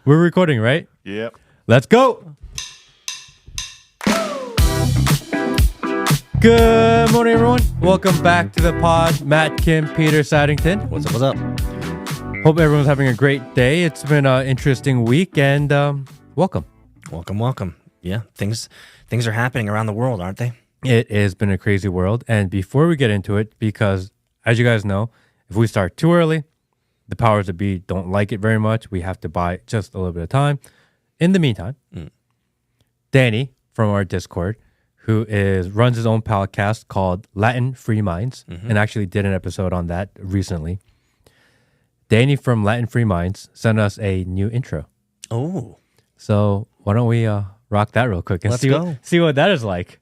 We're recording, right? Yep. Let's go. Good morning, everyone. Welcome back to the pod. Matt, Kim, Peter, Saddington. What's up? What's up? Hope everyone's having a great day. It's been an interesting week, and welcome. Welcome. Yeah, things are happening around the world, aren't they? It has been a crazy world, and before we get into it, because as you guys know, if we start too early, the powers that be don't like it very much. We have to buy just a little bit of time. In the meantime, Danny from our Discord, who runs his own podcast called Latin Free Minds, and actually did an episode on that recently. Danny from Latin Free Minds sent us a new intro. Oh. So why don't we rock that real quick and Let's go. see what that is like.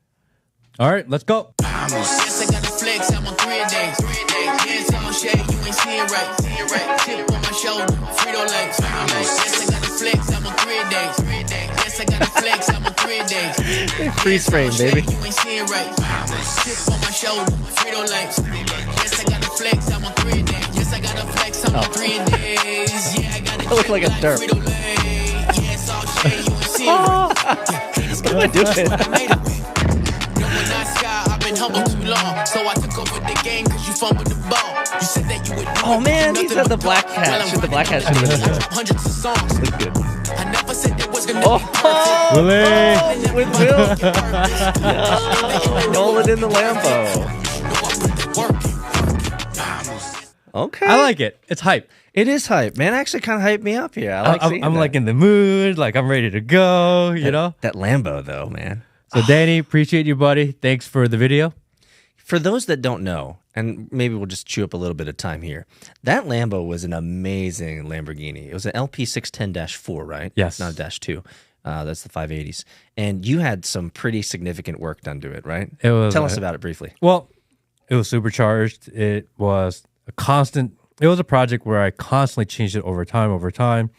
All right, let's go. Yes, I got a flex, I'm on 3 days. Hands on shade, you ain't seeing right. Chip on my shoulder, Frito legs. Yes, I got a flex, I'm on 3 days. Yes, I got a flex, I'm on 3 days. Freeze frame, baby. You ain't seeing right. Chip on my shoulder, Frito legs. Yes, I got a flex, I'm on 3 days. Yes, I got a flex, I'm on 3 days. Yeah, I got a I look like a derp. Frito legs. Yes, all shade, you ain't seeing right. What am I doing? I've been humble too long, so I took over the game because you fumbled the ball. You said that you would do Oh man, these are the black hats. Should the black hats should have been hundreds of songs. Look good. I never said there was gonna be Willie. With Will. Nolan in the Lambo. Okay. I like it. It's hype. It is hype, man. Actually, kind of hyped me up here. I like seeing I'm that. like in the mood. Like I'm ready to go. You know. That Lambo, though, man. So Danny, appreciate you, buddy. Thanks for the video. For those that don't know, and maybe we'll just chew up a little bit of time here, that Lambo was an amazing Lamborghini. It was an LP610-4, right? Yes. Not a -2. That's the 580s. And you had some pretty significant work done to it, right? It was. Tell us about it briefly. Well, it was supercharged. It was a constant. It was a project where I constantly changed it over time.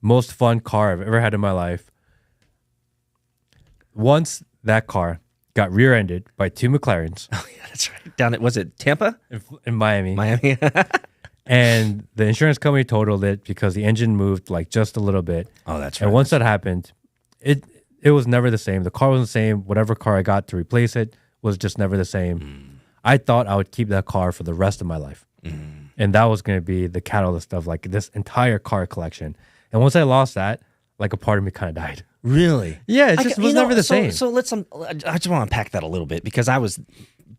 Most fun car I've ever had in my life. Once that car got rear-ended by 2 McLarens. Oh, yeah, that's right. Down at, was it Tampa? In Miami. Miami? And the insurance company totaled it because the engine moved like just a little bit. Oh, that's right. And once that happened, it was never the same. The car wasn't the same. Whatever car I got to replace it was just never the same. I thought I would keep that car for the rest of my life. And that was going to be the catalyst of like this entire car collection. And once I lost that, like a part of me kind of died. Really? Yeah, it just was never the same. So let's. I just want to unpack that a little bit because I was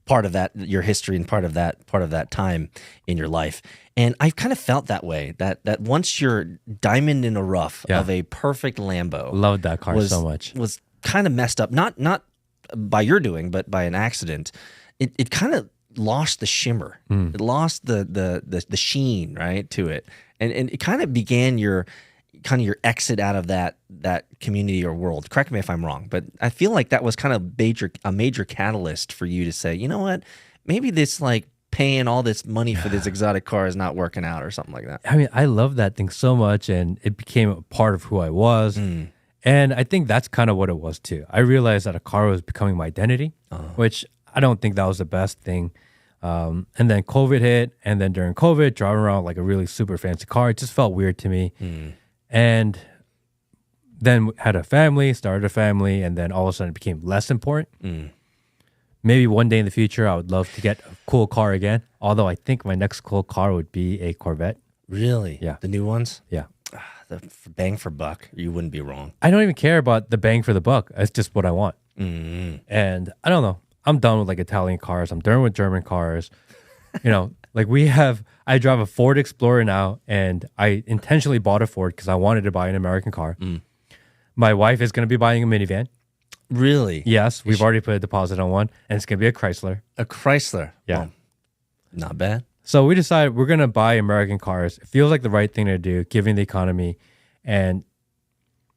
part of that, your history, and part of that time in your life, and I've kind of felt that way. That once you're diamond in a rough of a perfect Lambo, Loved that car so much. Was kind of messed up, not by your doing, but by an accident. It kind of lost the shimmer. It lost the sheen, right, to it, and it kind of began your exit out of that community or world. Correct me if I'm wrong, but I feel like that was kind of a major catalyst for you to say, you know what, maybe this like paying all this money for this exotic car is not working out or something like that. I mean, I love that thing so much, and it became a part of who I was. And I think that's kind of what it was too. I realized that a car was becoming my identity, which I don't think that was the best thing. And then COVID hit, and then during COVID, driving around like a really super fancy car, it just felt weird to me. And then had a family, started a family, and then all of a sudden it became less important. Maybe one day in the future, I would love to get a cool car again. Although I think my next cool car would be a Corvette. Really? Yeah. The new ones? Yeah. The bang for buck. You wouldn't be wrong. I don't even care about the bang for the buck. It's just what I want. And I don't know. I'm done with like Italian cars. I'm done with German cars. You know, like I drive a Ford Explorer now, and I intentionally bought a Ford because I wanted to buy an American car. My wife is going to be buying a minivan. Really? Yes, we've already put a deposit on one, and it's going to be a Chrysler. A Chrysler? Yeah. Well, not bad. So we decided we're going to buy American cars. It feels like the right thing to do, given the economy. And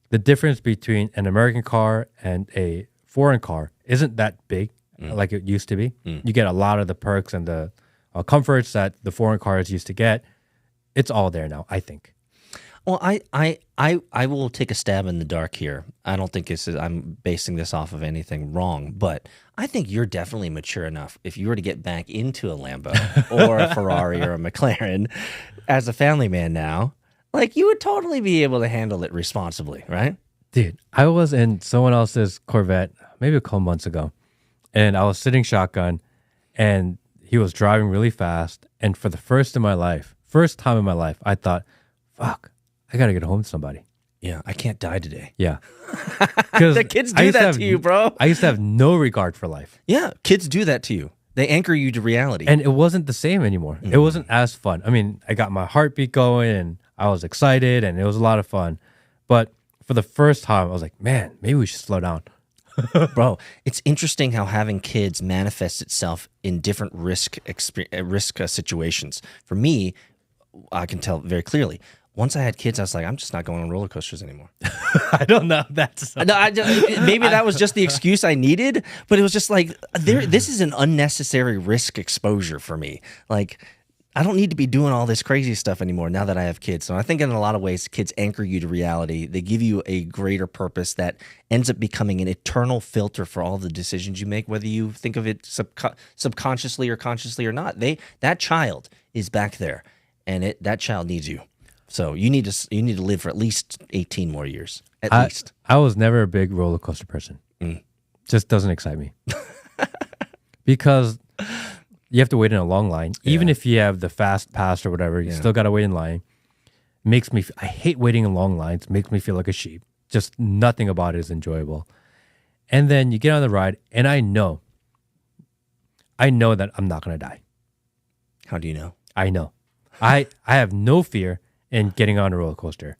the difference between an American car and a foreign car isn't that big like it used to be. You get a lot of the perks and the comforts that the foreign cars used to get. It's all there now, I think. Well, I will take a stab in the dark here. I don't think I'm basing this off of anything wrong, but I think you're definitely mature enough if you were to get back into a Lambo or a Ferrari or a McLaren as a family man now. Like, you would totally be able to handle it responsibly, right? Dude, I was in someone else's Corvette maybe a couple months ago, and I was sitting shotgun, and he was driving really fast. And for the first time in my life, I thought, fuck, I got to get home to somebody. Yeah, I can't die today. Yeah. The kids do that to you, bro. I used to have no regard for life. Yeah, kids do that to you. They anchor you to reality. And it wasn't the same anymore. It wasn't as fun. I mean, I got my heartbeat going and I was excited and it was a lot of fun. But for the first time, I was like, man, maybe we should slow down. Bro, it's interesting how having kids manifests itself in different risk situations. For me, I can tell very clearly. Once I had kids, I was like, I'm just not going on roller coasters anymore. I don't know. Maybe that was just the excuse I needed, but it was just like, this is an unnecessary risk exposure for me. Like, I don't need to be doing all this crazy stuff anymore now that I have kids. So I think in a lot of ways, kids anchor you to reality. They give you a greater purpose that ends up becoming an eternal filter for all the decisions you make, whether you think of it subconsciously or consciously or not. That child is back there, and that child needs you. So you need to live for at least 18 more years, at least. I was never a big roller coaster person. Just doesn't excite me. Because you have to wait in a long line. Yeah. Even if you have the fast pass or whatever, you still got to wait in line. I hate waiting in long lines. Makes me feel like a sheep. Just nothing about it is enjoyable. And then you get on the ride, and I know that I'm not going to die. How do you know? I know. I have no fear in getting on a roller coaster.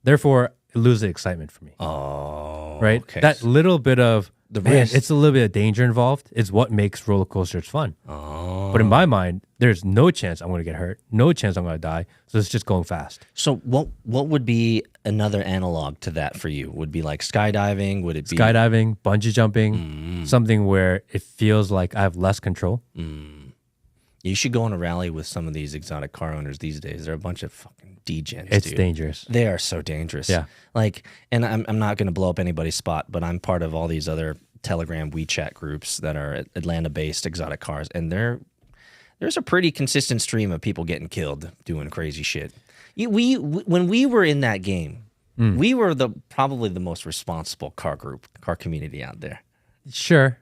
Therefore, it loses the excitement for me. Oh, right? Okay. That little bit of the risk. It's a little bit of danger involved. It's what makes roller coasters fun. Oh. But in my mind, there's no chance I'm going to get hurt. No chance I'm going to die. So it's just going fast. So what would be another analog to that for you? Would be like skydiving? Would it be skydiving, bungee jumping, something where it feels like I have less control? You should go on a rally with some of these exotic car owners these days. They're a bunch of fucking degens. It's dude. dangerous. They are so dangerous. Yeah. Like, and I'm not going to blow up anybody's spot, but I'm part of all these other Telegram WeChat groups that are Atlanta-based exotic cars, and there's a pretty consistent stream of people getting killed doing crazy shit. When we were in that game, we were probably the most responsible car community out there. Sure.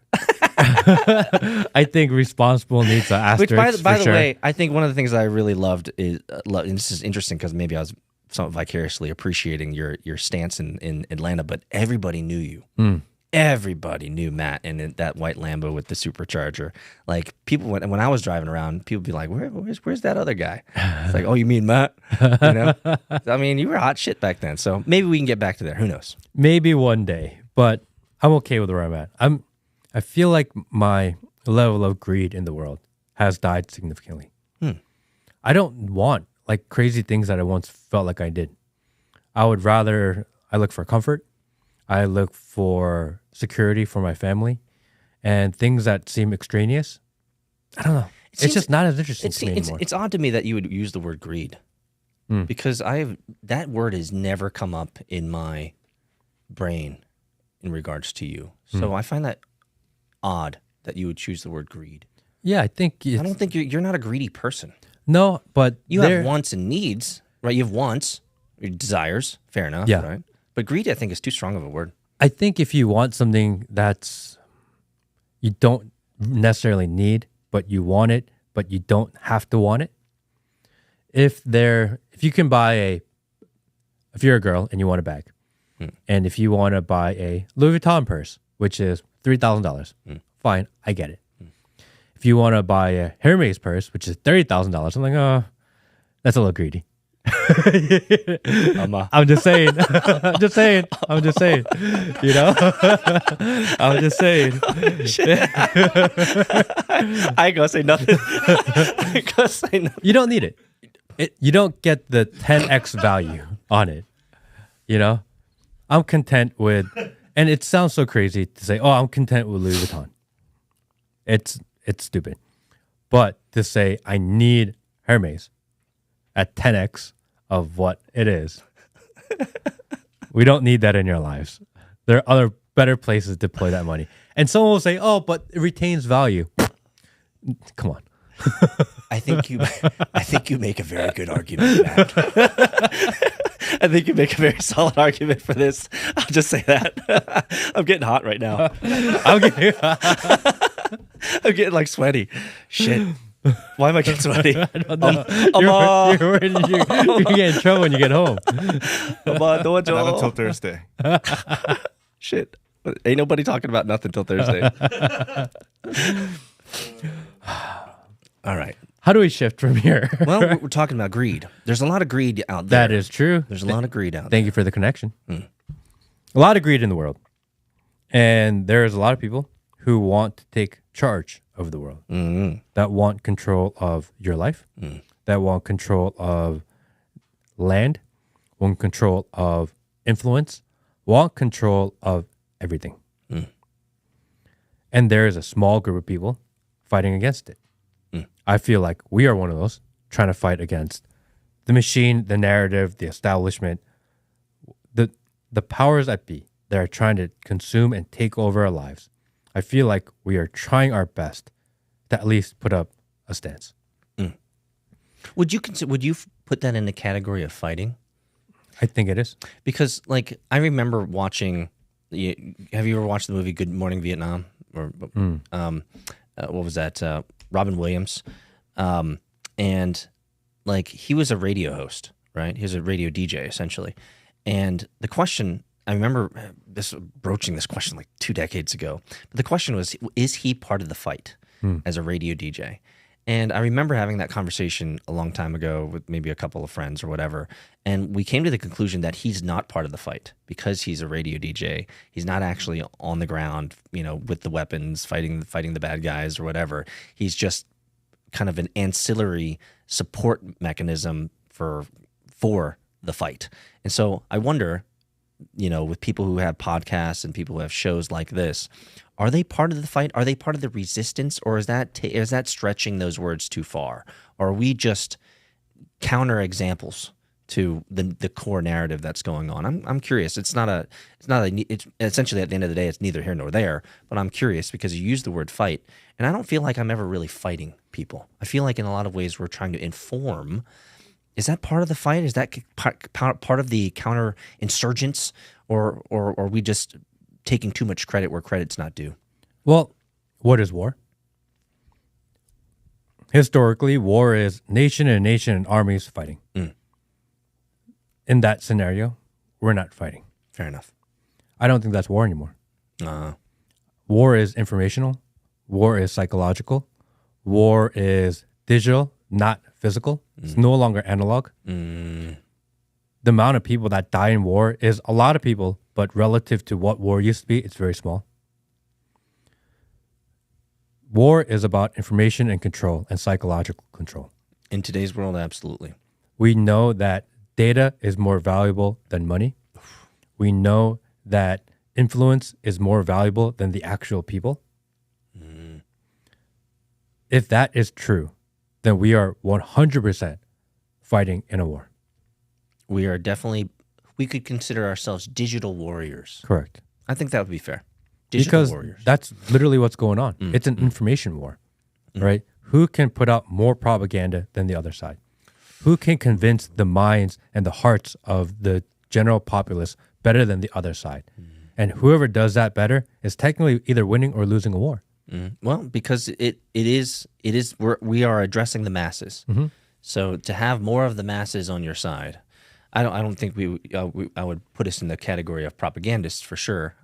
I think responsible needs an asterisk. Which, by the way, I think one of the things that I really loved is, and this is interesting because maybe I was somewhat vicariously appreciating your stance in Atlanta, but everybody knew you. Everybody knew Matt and that white Lambo with the supercharger. Like, people, when I was driving around, people would be like, where's that other guy? It's like, oh, you mean Matt? You know? I mean, you were hot shit back then. So maybe we can get back to there. Who knows? Maybe one day, but I'm okay with where I'm at. I feel like my level of greed in the world has died significantly. I don't want like crazy things that I once felt like I did. I look for comfort. I look for security for my family, and things that seem extraneous. I don't know. It's just not as interesting to me anymore. It's odd to me that you would use the word greed, because that word has never come up in my brain in regards to you. So I find that odd that you would choose the word greed. Yeah, I don't think you're not a greedy person. No, but you have wants and needs, right? You have wants, your desires, fair enough, right? But greed, I think, is too strong of a word. I think if you want something that's you don't necessarily need, but you want it, but you don't have to want it. If you can buy if you're a girl and you want a bag, and if you want to buy a Louis Vuitton purse, which is $3,000, fine, I get it. If you want to buy a Hermes purse, which is $30,000, I'm like, oh, that's a little greedy. I'm just saying. I'm just saying. You know? I'm just saying. I ain't gonna say nothing. You don't need it. You don't get the 10x value on it. You know? I'm content with, and it sounds so crazy to say, oh, I'm content with Louis Vuitton. It's stupid. But to say I need Hermes at 10x of what it is, we don't need that in your lives. There are other better places to deploy that money. And someone will say, oh, but it retains value. Come on. I think you make a very good argument, Matt. I think you make a very solid argument for this. I'll just say that. I'm getting hot right now. I'm getting like sweaty. Shit. Why am I getting sweaty? I don't know. You're get in trouble when you get home. Not until Thursday. Shit. Ain't nobody talking about nothing till Thursday. All right. How do we shift from here? Well, we're talking about greed. There's a lot of greed out there. That is true. There's a lot of greed out there. Thank you for the connection. A lot of greed in the world. And there's a lot of people who want to take charge of the world, that want control of your life, that want control of land, want control of influence, want control of everything. And there is a small group of people fighting against it. I feel like we are one of those trying to fight against the machine, the narrative, the establishment, the powers that be that are trying to consume and take over our lives. I feel like we are trying our best to at least put up a stance. Would you put that in the category of fighting? I think it is. Because, like, I remember watching. Have you ever watched the movie Good Morning Vietnam? Or what was that? Robin Williams, and like he was a radio host, right? He was a radio DJ essentially. And the question, I remember broaching this question like 2 decades ago. But the question was, is he part of the fight as a radio DJ? And I remember having that conversation a long time ago with maybe a couple of friends or whatever. And we came to the conclusion that he's not part of the fight because he's a radio DJ. He's not actually on the ground, with the weapons, fighting the bad guys or whatever. He's just kind of an ancillary support mechanism for the fight. And so I wonder, with people who have podcasts and people who have shows like this, are they part of the fight? Are they part of the resistance? Or is that stretching those words too far? Or are we just counter examples to the core narrative that's going on? I'm curious. It's essentially at the end of the day, it's neither here nor there. But I'm curious because you use the word fight, and I don't feel like I'm ever really fighting people. I feel like in a lot of ways we're trying to inform. Is that part of the fight? Is that part of the counter-insurgents? Or are we just taking too much credit where credit's not due? Well, what is war? Historically, war is nation and armies fighting. In that scenario, we're not fighting. Fair enough. I don't think that's war anymore. War is informational. War is psychological. War is digital, not physical. It's no longer analog. The amount of people that die in war is a lot of people, but relative to what war used to be, it's very small. War is about information and control and psychological control. In today's world, absolutely. We know that data is more valuable than money. We know that influence is more valuable than the actual people. If that is true, then we are 100% fighting in a war. We are definitely, we could consider ourselves digital warriors. Correct. I think that would be fair. Digital warriors. That's literally what's going on. It's an information war, right? Who can put out more propaganda than the other side? Who can convince the minds and the hearts of the general populace better than the other side? And whoever does that better is technically either winning or losing a war. Well, because we are addressing the masses. So to have more of the masses on your side, I don't think I would put us in the category of propagandists for sure.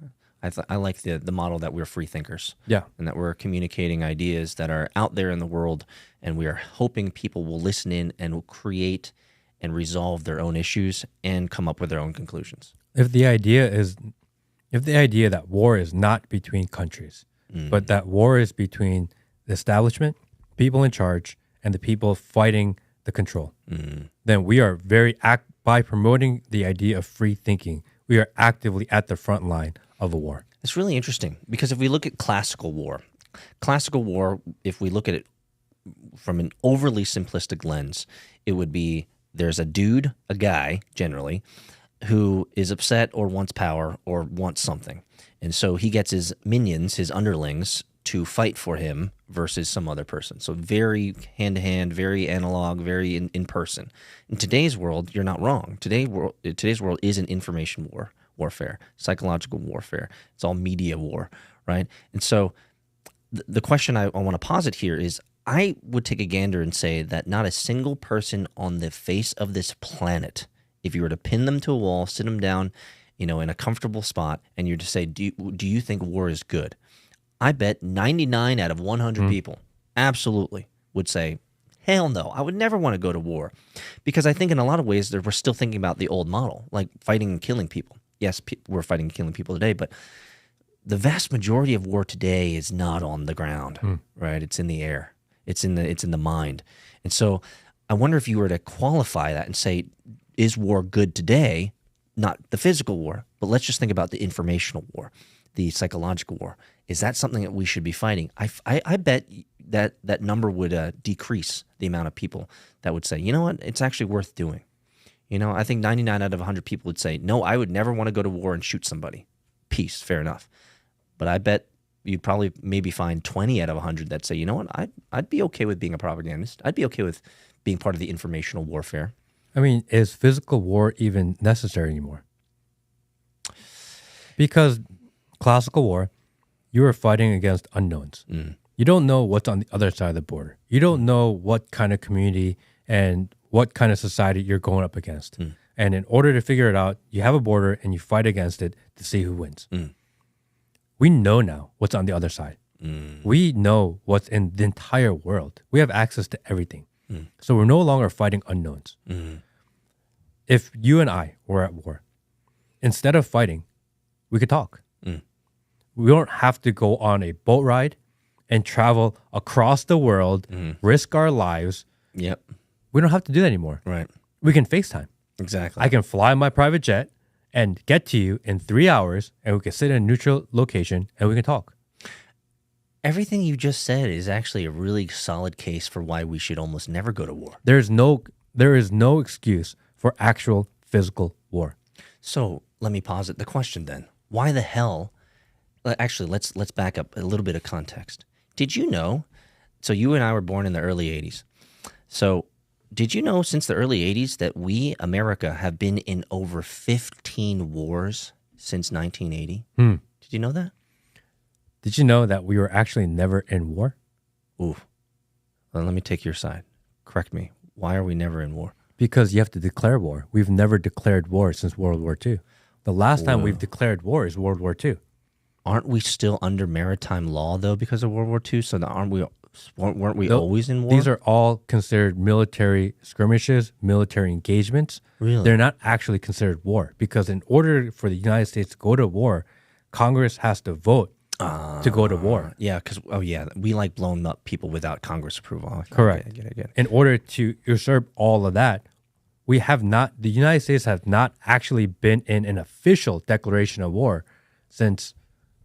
I like the model that we're free thinkers. Yeah. And that we're communicating ideas that are out there in the world, and we are hoping people will listen in and will create and resolve their own issues and come up with their own conclusions. If the idea that war is not between countries, but that war is between the establishment, people in charge, and the people fighting the control, then we are by promoting the idea of free thinking, we are actively at the front line of a war. It's really interesting because if we look at classical war, if we look at it from an overly simplistic lens, it would be there's a guy generally, who is upset or wants power or wants something. And so he gets his minions, his underlings, to fight for him versus some other person. So very hand-to-hand, very analog, very in person. In today's world, you're not wrong. Today's world is an information warfare, psychological warfare. It's all media war, right? And so the question I want to posit here is, I would take a gander and say that not a single person on the face of this planet, if you were to pin them to a wall, sit them down, in a comfortable spot, and you're to say, do you think war is good? I bet 99 out of 100 people absolutely would say, hell no, I would never want to go to war. Because I think in a lot of ways we're still thinking about the old model, like fighting and killing people. Yes, we're fighting and killing people today, but the vast majority of war today is not on the ground, right? It's in the air. It's in the mind. And so I wonder if you were to qualify that and say, is war good today? Not the physical war, but let's just think about the informational war, the psychological war. Is that something that we should be fighting? I bet that number would decrease the amount of people that would say, you know what, it's actually worth doing. I think 99 out of 100 people would say, no, I would never want to go to war and shoot somebody. Peace, fair enough. But I bet you'd probably maybe find 20 out of 100 that say, you know what, I'd be okay with being a propagandist. I'd be okay with being part of the informational warfare. I mean, is physical war even necessary anymore? Because classical war, you are fighting against unknowns. You don't know what's on the other side of the border. You don't know what kind of community and what kind of society you're going up against. And in order to figure it out, you have a border and you fight against it to see who wins. We know now what's on the other side. We know what's in the entire world. We have access to everything. So we're no longer fighting unknowns. If you and I were at war, instead of fighting, we could talk. We don't have to go on a boat ride and travel across the world, risk our lives. Yep. We don't have to do that anymore. Right. We can FaceTime. Exactly. I can fly my private jet and get to you in 3 hours, and we can sit in a neutral location and we can talk. Everything you just said is actually a really solid case for why we should almost never go to war. There is no excuse for actual physical war. So let me posit the question then. Why the hell? Actually, let's back up a little bit of context. Did you know? So you and I were born in the early 80s. So did you know since the early 80s that we, America, have been in over 15 wars since 1980? Did you know that? Did you know that we were actually never in war? Ooh. Well, let me take your side. Correct me. Why are we never in war? Because you have to declare war. We've never declared war since World War II. The last time we've declared war is World War II. Aren't we still under maritime law, though, because of World War II? So weren't we always in war? These are all considered military skirmishes, military engagements. Really? They're not actually considered war because in order for the United States to go to war, Congress has to vote to go to war. Yeah, because, we like blowing up people without Congress approval. Correct. I get it. In order to usurp all of that, the United States has not actually been in an official declaration of war since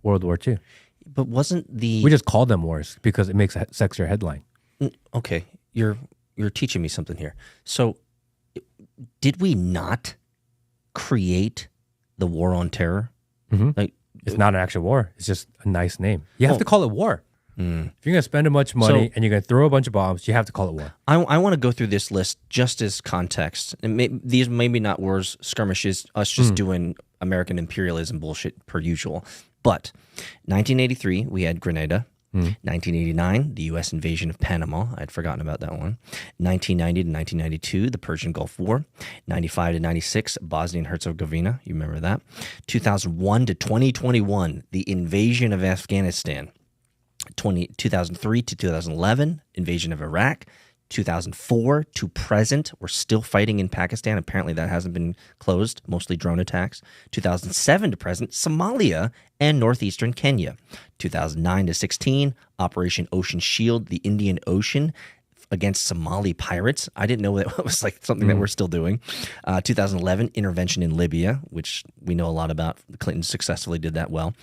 World War II. But we We just call them wars because it makes a sexier headline. Okay, you're teaching me something here. So, did we not create the war on terror? Like, it's not an actual war. It's just a nice name. You have to call it war. If you're going to spend a bunch of money and you're going to throw a bunch of bombs, you have to call it war. I want to go through this list just as context. And these maybe not wars, skirmishes, us just doing American imperialism bullshit per usual. But 1983, we had Grenada. 1989, the U.S. invasion of Panama. I'd forgotten about that one. 1990 to 1992, the Persian Gulf War. 95 to 96, Bosnia and Herzegovina. You remember that. 2001 to 2021, the invasion of Afghanistan. 2003 to 2011, invasion of Iraq. 2004 to present, we're still fighting in Pakistan. Apparently that hasn't been closed, mostly drone attacks. 2007 to present, Somalia and northeastern Kenya. 2009 to 16, Operation Ocean Shield, the Indian Ocean against Somali pirates. I didn't know that was like something that we're still doing. 2011, intervention in Libya, which we know a lot about. The Clintons successfully did that well.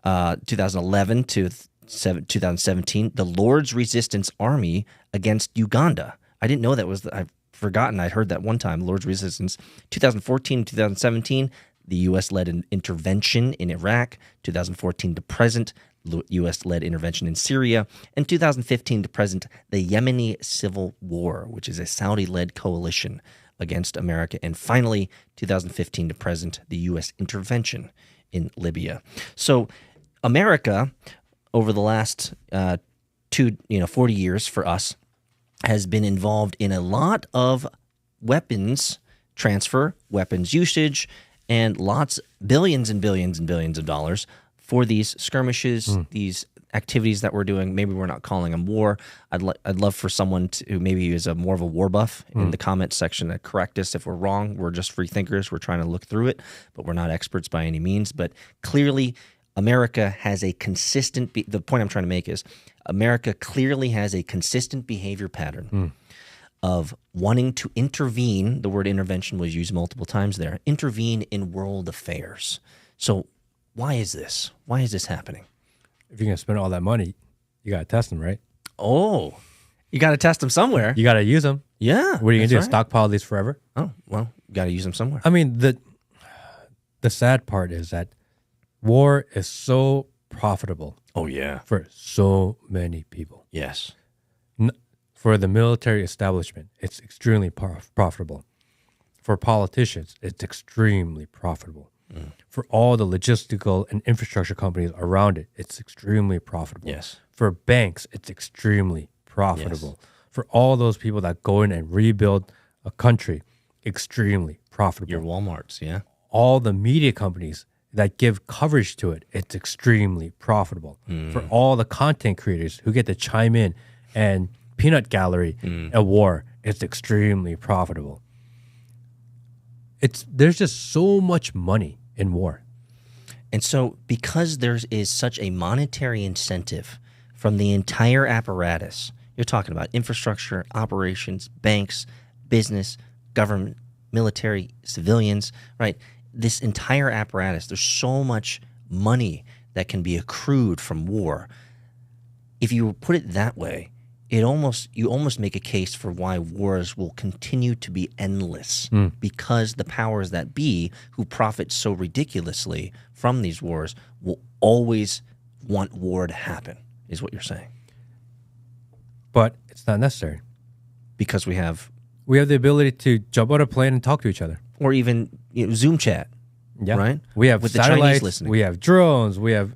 2011 to 2017, the Lord's Resistance Army against Uganda. I didn't know that was, I've forgotten, I'd heard that one time, Lord's Resistance. 2014 to 2017, the U.S. led an intervention in Iraq. 2014 to present, U.S.-led intervention in Syria, and 2015 to present, the Yemeni Civil War, which is a Saudi-led coalition against America, and finally, 2015 to present, the U.S. intervention in Libya. So America, over the last 40 years for us, has been involved in a lot of weapons transfer, weapons usage, and billions and billions and billions of dollars for these skirmishes, these activities that we're doing. Maybe we're not calling them war. I'd love for someone who maybe is more of a war buff in the comment section to correct us if we're wrong. We're just free thinkers. We're trying to look through it, but we're not experts by any means. But clearly, America has a consistent. The point I'm trying to make is America clearly has a consistent behavior pattern of wanting to intervene. The word intervention was used multiple times there. Intervene in world affairs. So why is this? Why is this happening? If you're going to spend all that money, you got to test them, right? Oh, you got to test them somewhere. You got to use them. Yeah. What are you going to do? Right. Stockpile these forever? Oh, well, you got to use them somewhere. I mean, the sad part is that war is so profitable. Oh, yeah. For so many people. Yes. For the military establishment, it's extremely profitable. For politicians, it's extremely profitable. For all the logistical and infrastructure companies around it, it's extremely profitable. Yes. For banks, it's extremely profitable. Yes. For all those people that go in and rebuild a country, extremely profitable. Your Walmarts, yeah. All the media companies that give coverage to it, it's extremely profitable. For all the content creators who get to chime in and peanut gallery a war, it's extremely profitable. There's just so much money in war. And so because there is such a monetary incentive from the entire apparatus, you're talking about infrastructure, operations, banks, business, government, military, civilians, right? This entire apparatus, there's so much money that can be accrued from war. If you put it that way, you almost make a case for why wars will continue to be endless because the powers that be who profit so ridiculously from these wars will always want war to happen, is what you're saying. But it's not necessary. Because we have the ability to jump out a plane and talk to each other. Or even Zoom chat, right? We have with satellites, the Chinese listening. We have drones, we have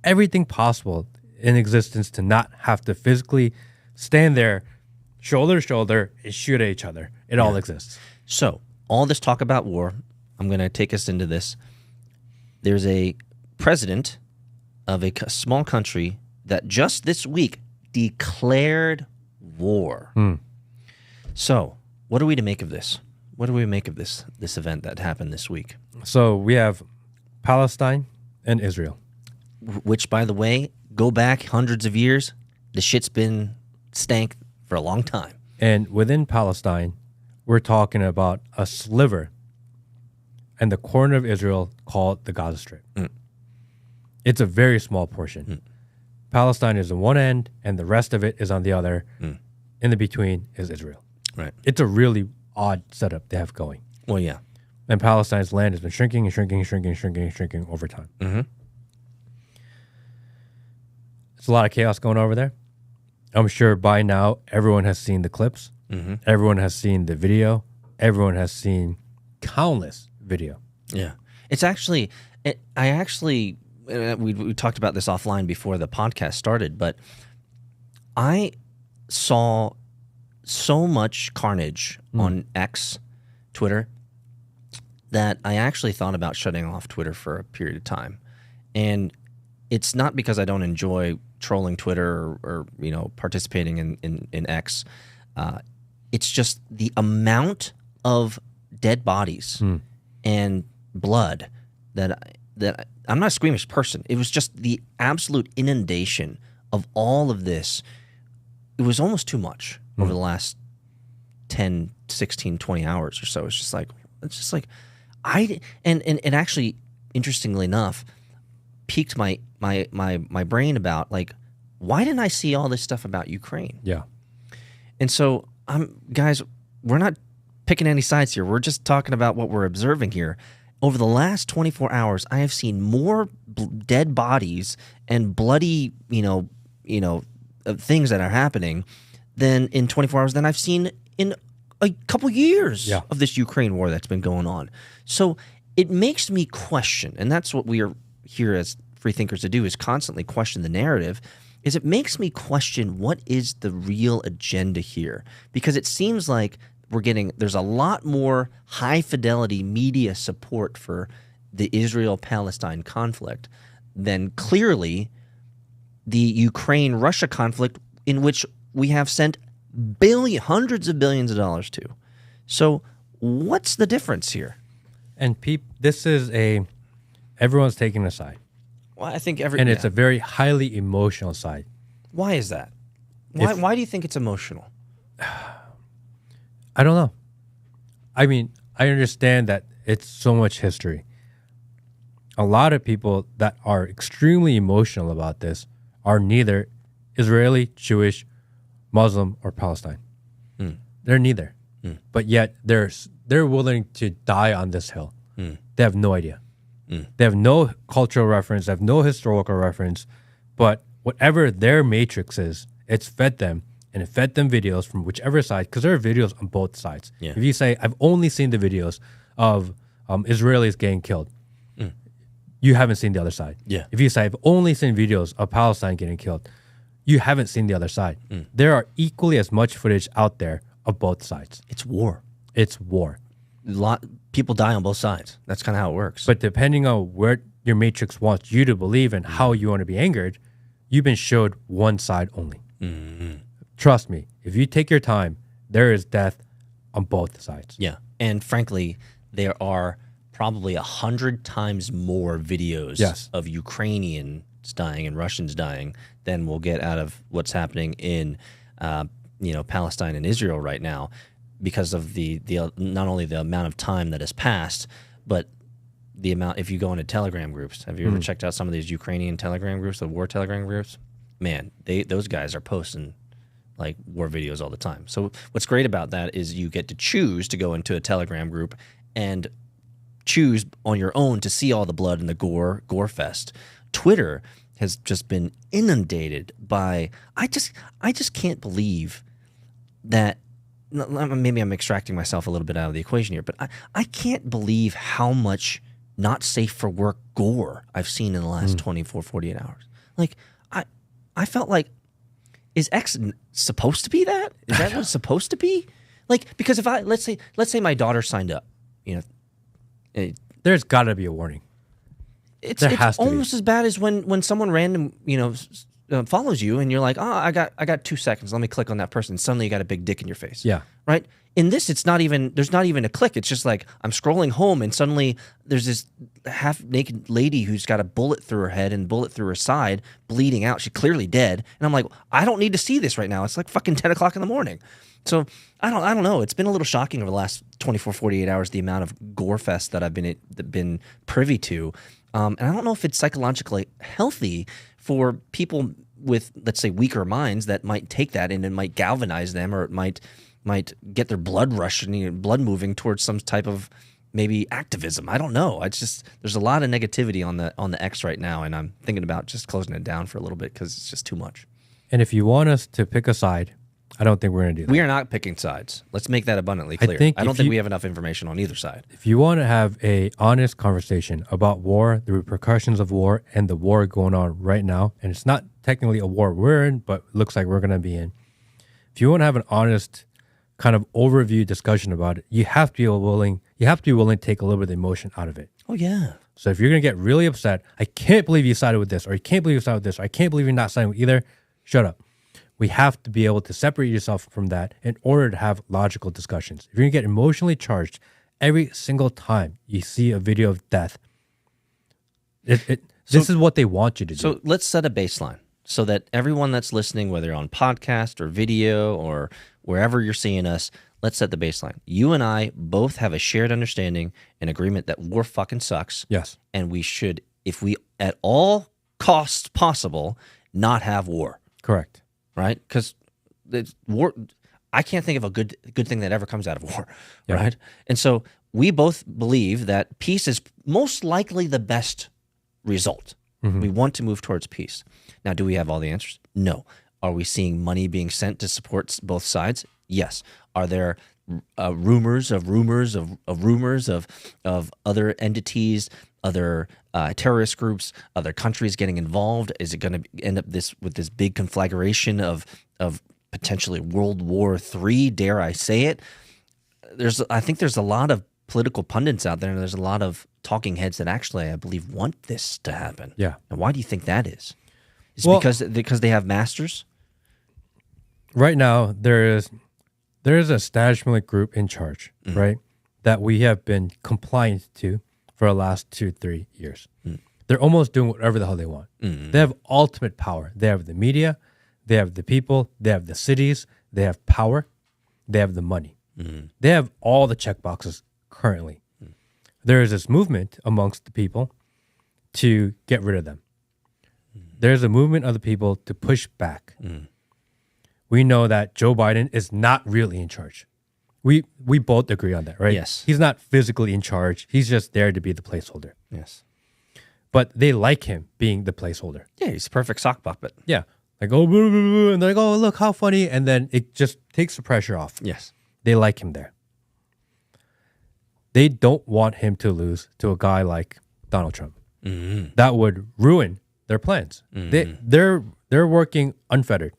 everything possible in existence to not have to physically stand there shoulder to shoulder and shoot at each other. It all exists. So all this talk about war, I'm going to take us into this. There's a president of a small country that just this week declared war. So what are we to make of this? What do we make of this event that happened this week? So we have Palestine and Israel. Which, by the way, go back hundreds of years, the shit's been stank for a long time. And within Palestine, we're talking about a sliver and the corner of Israel called the Gaza Strip. It's a very small portion. Palestine is on one end, and the rest of it is on the other. In the between is Israel. Right. It's a really odd setup they have going. Well, yeah. And Palestine's land has been shrinking and shrinking and shrinking and shrinking and shrinking over time. There's a lot of chaos going over there. I'm sure by now everyone has seen the clips. Everyone has seen the video. Everyone has seen countless video. Yeah. It's actually, we talked about this offline before the podcast started, but I saw so much carnage on X, Twitter, that I actually thought about shutting off Twitter for a period of time. And it's not because I don't enjoy trolling Twitter or participating in X. It's just the amount of dead bodies and blood that I'm not a squeamish person. It was just the absolute inundation of all of this. It was almost too much over the last 10, 16, 20 hours or so. It's just like and actually, interestingly enough, piqued my brain about, like, why didn't I see all this stuff about Ukraine? Yeah. And so, guys, we're not picking any sides here. We're just talking about what we're observing here. over the last 24 hours, I have seen more dead bodies and bloody, things that are happening than in 24 hours than I've seen in a couple years of this Ukraine war that's been going on. So it makes me question, and that's what we are here as free thinkers to do, is constantly question the narrative. It makes me question what is the real agenda here, because it seems like there's a lot more high fidelity media support for the Israel-Palestine conflict than clearly the Ukraine-Russia conflict, in which we have sent hundreds of billions of dollars to. So what's the difference here? And this is everyone's taking a side. Well, I think it's a very highly emotional side. Why is that? Why do you think it's emotional? I don't know. I mean, I understand that it's so much history. A lot of people that are extremely emotional about this are neither Israeli, Jewish, Muslim, or Palestine. They're neither. But yet they're willing to die on this hill. They have no idea. They have no cultural reference. They have no historical reference. But whatever their matrix is, it's fed them. And it fed them videos from whichever side, because there are videos on both sides. Yeah. If you say, I've only seen the videos of Israelis getting killed, you haven't seen the other side. Yeah. If you say, I've only seen videos of Palestine getting killed, you haven't seen the other side. There are equally as much footage out there of both sides. It's war. It's war. People die on both sides. That's kind of how it works. But depending on where your matrix wants you to believe and how you want to be angered, you've been showed one side only. Trust me, if you take your time, there is death on both sides. Yeah. And frankly, there are probably 100 times more videos of Ukrainians dying and Russians dying than we'll get out of what's happening in Palestine and Israel right now, because of the not only the amount of time that has passed, but the amount. If you go into Telegram groups, have you ever checked out some of these Ukrainian Telegram groups, the war Telegram groups? Man, those guys are posting like war videos all the time. So what's great about that is you get to choose to go into a Telegram group and choose on your own to see all the blood and the gore fest. Twitter has just been inundated by, I just can't believe that, maybe I'm extracting myself a little bit out of the equation here, but I can't believe how much not safe for work gore I've seen in the last 24, 48 hours. Like, I felt like, is X supposed to be that? Is that what it's supposed to be? Like, because if let's say my daughter signed up, there's got to be a warning. It's almost as bad as when someone random, follows you and you're like, oh, I got 2 seconds. Let me click on that person. And suddenly you got a big dick in your face. Yeah. Right. In this, there's not even a click. It's just like I'm scrolling home and suddenly there's this half naked lady who's got a bullet through her head and bullet through her side, bleeding out. She's clearly dead. And I'm like, I don't need to see this right now. It's like fucking 10 o'clock in the morning. So I don't know. It's been a little shocking over the last 24, 48 hours, the amount of gore fest that I've been privy to. And I don't know if it's psychologically healthy for people with, let's say, weaker minds that might take that and it might galvanize them, or it might get their blood rushing, blood moving towards some type of maybe activism. I don't know. It's just, there's a lot of negativity on the X right now, and I'm thinking about just closing it down for a little bit because it's just too much. And if you want us to pick a side, I don't think we're going to do that. We are not picking sides. Let's make that abundantly clear. I don't think we have enough information on either side. If you want to have a honest conversation about war, the repercussions of war, and the war going on right now, and it's not technically a war we're in, but looks like we're going to be in. If you want to have an honest kind of overview discussion about it, you have to be willing to take a little bit of the emotion out of it. Oh, yeah. So if you're going to get really upset, I can't believe you sided with this, or I can't believe you sided with this, or I can't believe you're not siding with either, shut up. We have to be able to separate yourself from that in order to have logical discussions. If you're going to get emotionally charged every single time you see a video of death, this is what they want you to do. So let's set a baseline so that everyone that's listening, whether on podcast or video or wherever you're seeing us, let's set the baseline. You and I both have a shared understanding and agreement that war fucking sucks. Yes. And we should, if we at all costs possible, not have war. Correct. Right? Because war, I can't think of a good thing that ever comes out of war, right? And so we both believe that peace is most likely the best result. We want to move towards peace. Now, do we have all the answers? No. Are we seeing money being sent to support both sides? Yes. Are there rumors of other entities, other terrorist groups, other countries getting involved? Is it going to end up with this big conflagration of potentially World War III? Dare I say it? I think there's a lot of political pundits out there, and there's a lot of talking heads that actually, I believe, want this to happen. Yeah. And why do you think that is? Is it because they have masters? Right now, there is an establishment group in charge, right, that we have been compliant to for the last 2-3 years. They're almost doing whatever the hell they want. They have ultimate power. They have the media, they have the people, they have the cities, they have power, they have the money. They have all the check boxes currently. There is this movement amongst the people to get rid of them. There's a movement of the people to push back. We know that Joe Biden is not really in charge. We both agree on that, right? Yes. He's not physically in charge. He's just there to be the placeholder. Yes. But they like him being the placeholder. Yeah, he's a perfect sock puppet. Yeah. Like, oh, blah, blah, blah, and they're like, oh, look, how funny. And then it just takes the pressure off. Yes. They like him there. They don't want him to lose to a guy like Donald Trump. That would ruin their plans. They're working unfettered.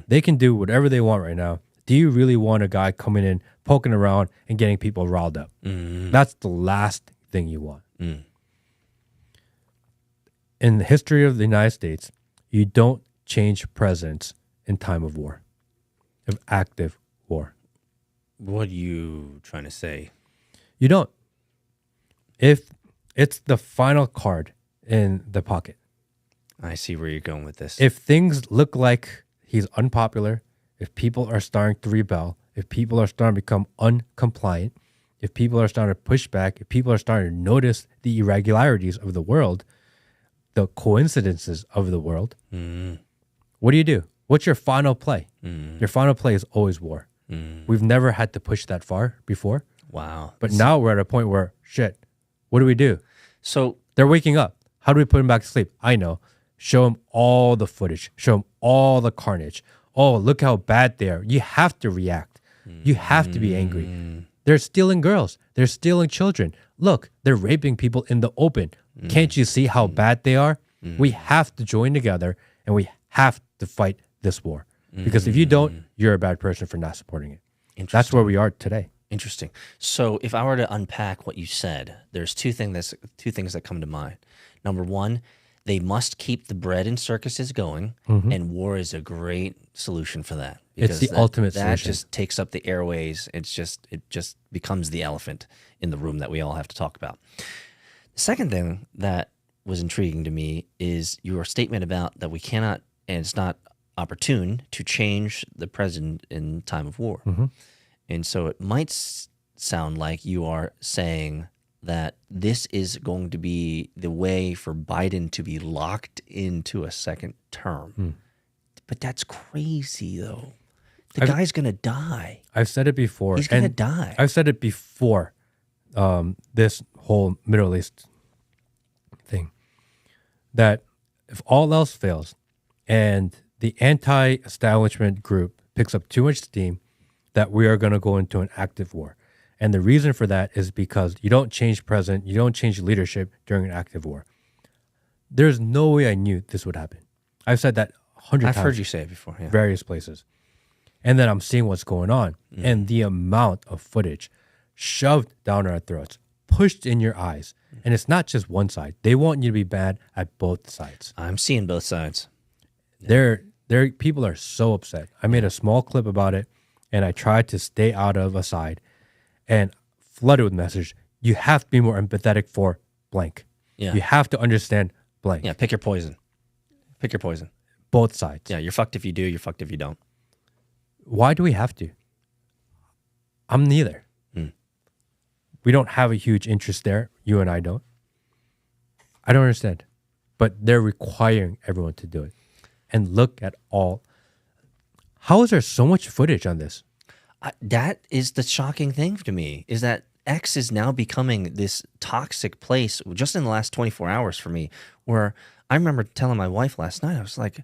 They can do whatever they want right now. Do you really want a guy coming in, poking around, and getting people riled up? That's the last thing you want. In the history of the United States, you don't change presidents in time of war, of active war. What are you trying to say? You don't. If it's the final card in the pocket. I see where you're going with this. If things look like he's unpopular, if people are starting to rebel, if people are starting to become uncompliant, if people are starting to push back, if people are starting to notice the irregularities of the world, the coincidences of the world, what do? What's your final play? Your final play is always war. We've never had to push that far before. Wow. But now we're at a point where, shit, what do we do? So they're waking up. How do we put them back to sleep? I know. Show them all the footage. Show them all the carnage. Oh, look how bad they are. You have to react. You have to be angry. They're stealing girls. They're stealing children. Look, they're raping people in the open. Can't you see how bad they are? We have to join together, and we have to fight this war. Because if you don't, you're a bad person for not supporting it. That's where we are today. Interesting. So if I were to unpack what you said, there's two things that come to mind. Number one, they must keep the bread and circuses going, and war is a great solution for that. It's the ultimate that solution. just takes up the airways. It just becomes the elephant in the room that we all have to talk about. The second thing that was intriguing to me is your statement about that we cannot, and it's not opportune to change the president in time of war. And so it might sound like you are saying that this is going to be the way for Biden to be locked into a second term. But that's crazy, though. The guy's going to die. I've said it before. He's going to die. I've said it before, this whole Middle East thing, that if all else fails and the anti-establishment group picks up too much steam, that we are going to go into an active war. And the reason for that is because you don't change president, you don't change leadership during an active war. There's no way I knew this would happen. I've said that 100 times. I've heard you say it before. Yeah. Various places. And then I'm seeing what's going on. And the amount of footage shoved down our throats, pushed in your eyes. And it's not just one side. They want you to be bad at both sides. I'm seeing both sides. People are so upset. I made a small clip about it, and I tried to stay out of a side and flooded with message. You have to be more empathetic for blank. Yeah. You have to understand blank. Yeah, pick your poison. Pick your poison. Both sides. Yeah, you're fucked if you do, you're fucked if you don't. Why do we have to? I'm neither. We don't have a huge interest there. You and I don't. I don't understand. But they're requiring everyone to do it. And look at all. How is there so much footage on this? That is the shocking thing to me, is that X is now becoming this toxic place just in the last 24 hours for me, where I remember telling my wife last night, I was like,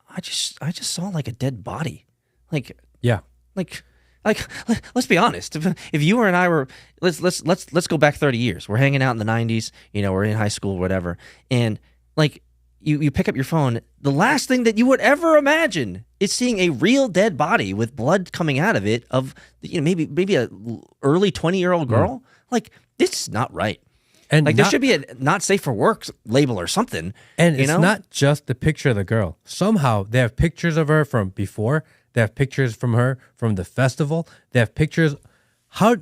I just saw like a dead body. Like, Yeah. like let's be honest. If you and I were, let's go back 30 years. We're hanging out in the 90s, we're in high school, whatever. And like you pick up your phone, the last thing that you would ever imagine is seeing a real dead body with blood coming out of it of maybe a early 20-year-old girl. Like, this is not right. And like, there should be a not safe for work label or something. And it's not just the picture of the girl. Somehow they have pictures of her from before. They have pictures from her from the festival. They have pictures. How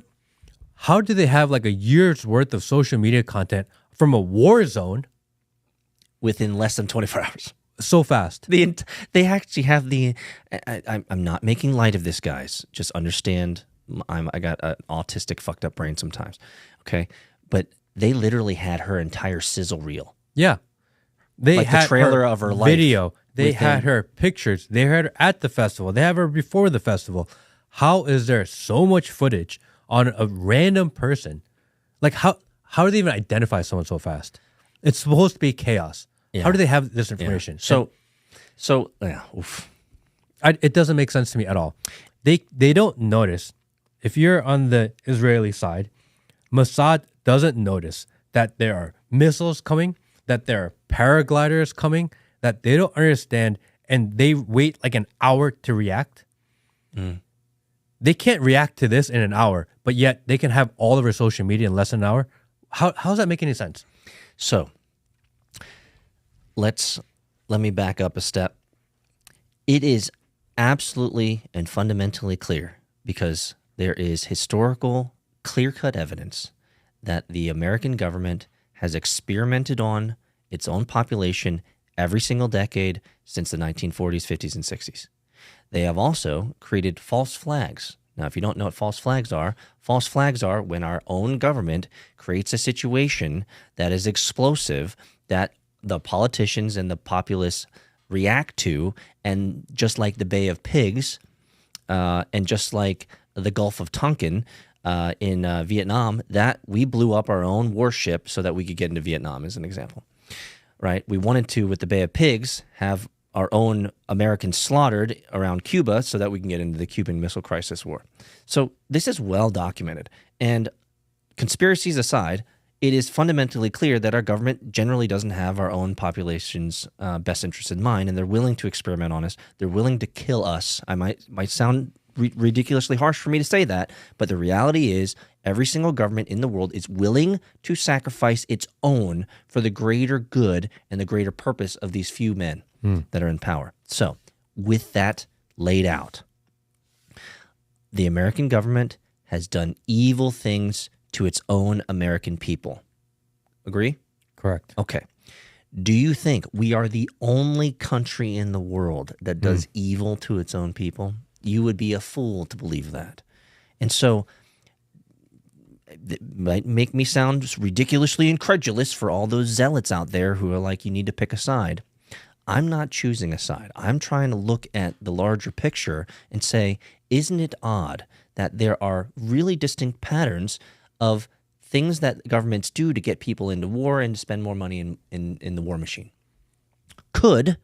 do they have like a year's worth of social media content from a war zone within less than 24 hours? So fast. They actually have the. I'm not making light of this, guys. Just understand. I got an autistic, fucked up brain sometimes. Okay, but they literally had her entire sizzle reel. Yeah, they like had the trailer her of her life video. They had her pictures. They had her at the festival. They have her before the festival. How is there so much footage on a random person? Like, how do they even identify someone so fast? It's supposed to be chaos. Yeah. How do they have this information? Yeah. So yeah, oof. It doesn't make sense to me at all. They don't notice. If you're on the Israeli side, Mossad doesn't notice that there are missiles coming, that there are paragliders coming, that they don't understand, and they wait like an hour to react. They can't react to this in an hour, but yet they can have all of our social media in less than an hour. How does that make any sense? So let me back up a step. It is absolutely and fundamentally clear, because there is historical, clear-cut evidence that the American government has experimented on its own population every single decade since the 1940s, 50s, and 60s. They have also created false flags. Now, if you don't know what false flags are when our own government creates a situation that is explosive, that the politicians and the populace react to, and just like the Bay of Pigs, and just like the Gulf of Tonkin in Vietnam, that we blew up our own warship so that we could get into Vietnam, as an example. Right? We wanted to, with the Bay of Pigs, have our own Americans slaughtered around Cuba so that we can get into the Cuban Missile Crisis War. So this is well documented. And conspiracies aside, it is fundamentally clear that our government generally doesn't have our own population's best interests in mind, and they're willing to experiment on us. They're willing to kill us. I might sound ridiculously harsh for me to say that, but the reality is every single government in the world is willing to sacrifice its own for the greater good and the greater purpose of these few men that are in power. So, with that laid out, the American government has done evil things to its own American people. Agree? Correct. Okay. Do you think we are the only country in the world that does evil to its own people? You would be a fool to believe that. And so it might make me sound just ridiculously incredulous for all those zealots out there who are like, you need to pick a side. I'm not choosing a side. I'm trying to look at the larger picture and say, isn't it odd that there are really distinct patterns of things that governments do to get people into war and to spend more money in the war machine? Could,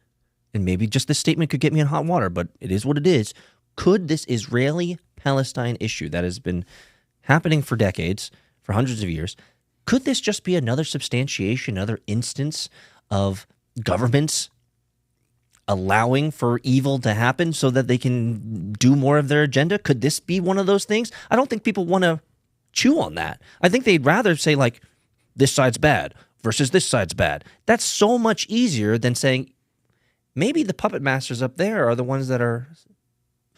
and maybe just this statement could get me in hot water, but it is what it is, could this Israeli-Palestine issue that has been happening for decades, for hundreds of years, could this just be another substantiation, another instance of governments allowing for evil to happen so that they can do more of their agenda? Could this be one of those things? I don't think people want to chew on that. I think they'd rather say, like, this side's bad versus this side's bad. That's so much easier than saying, maybe the puppet masters up there are the ones that are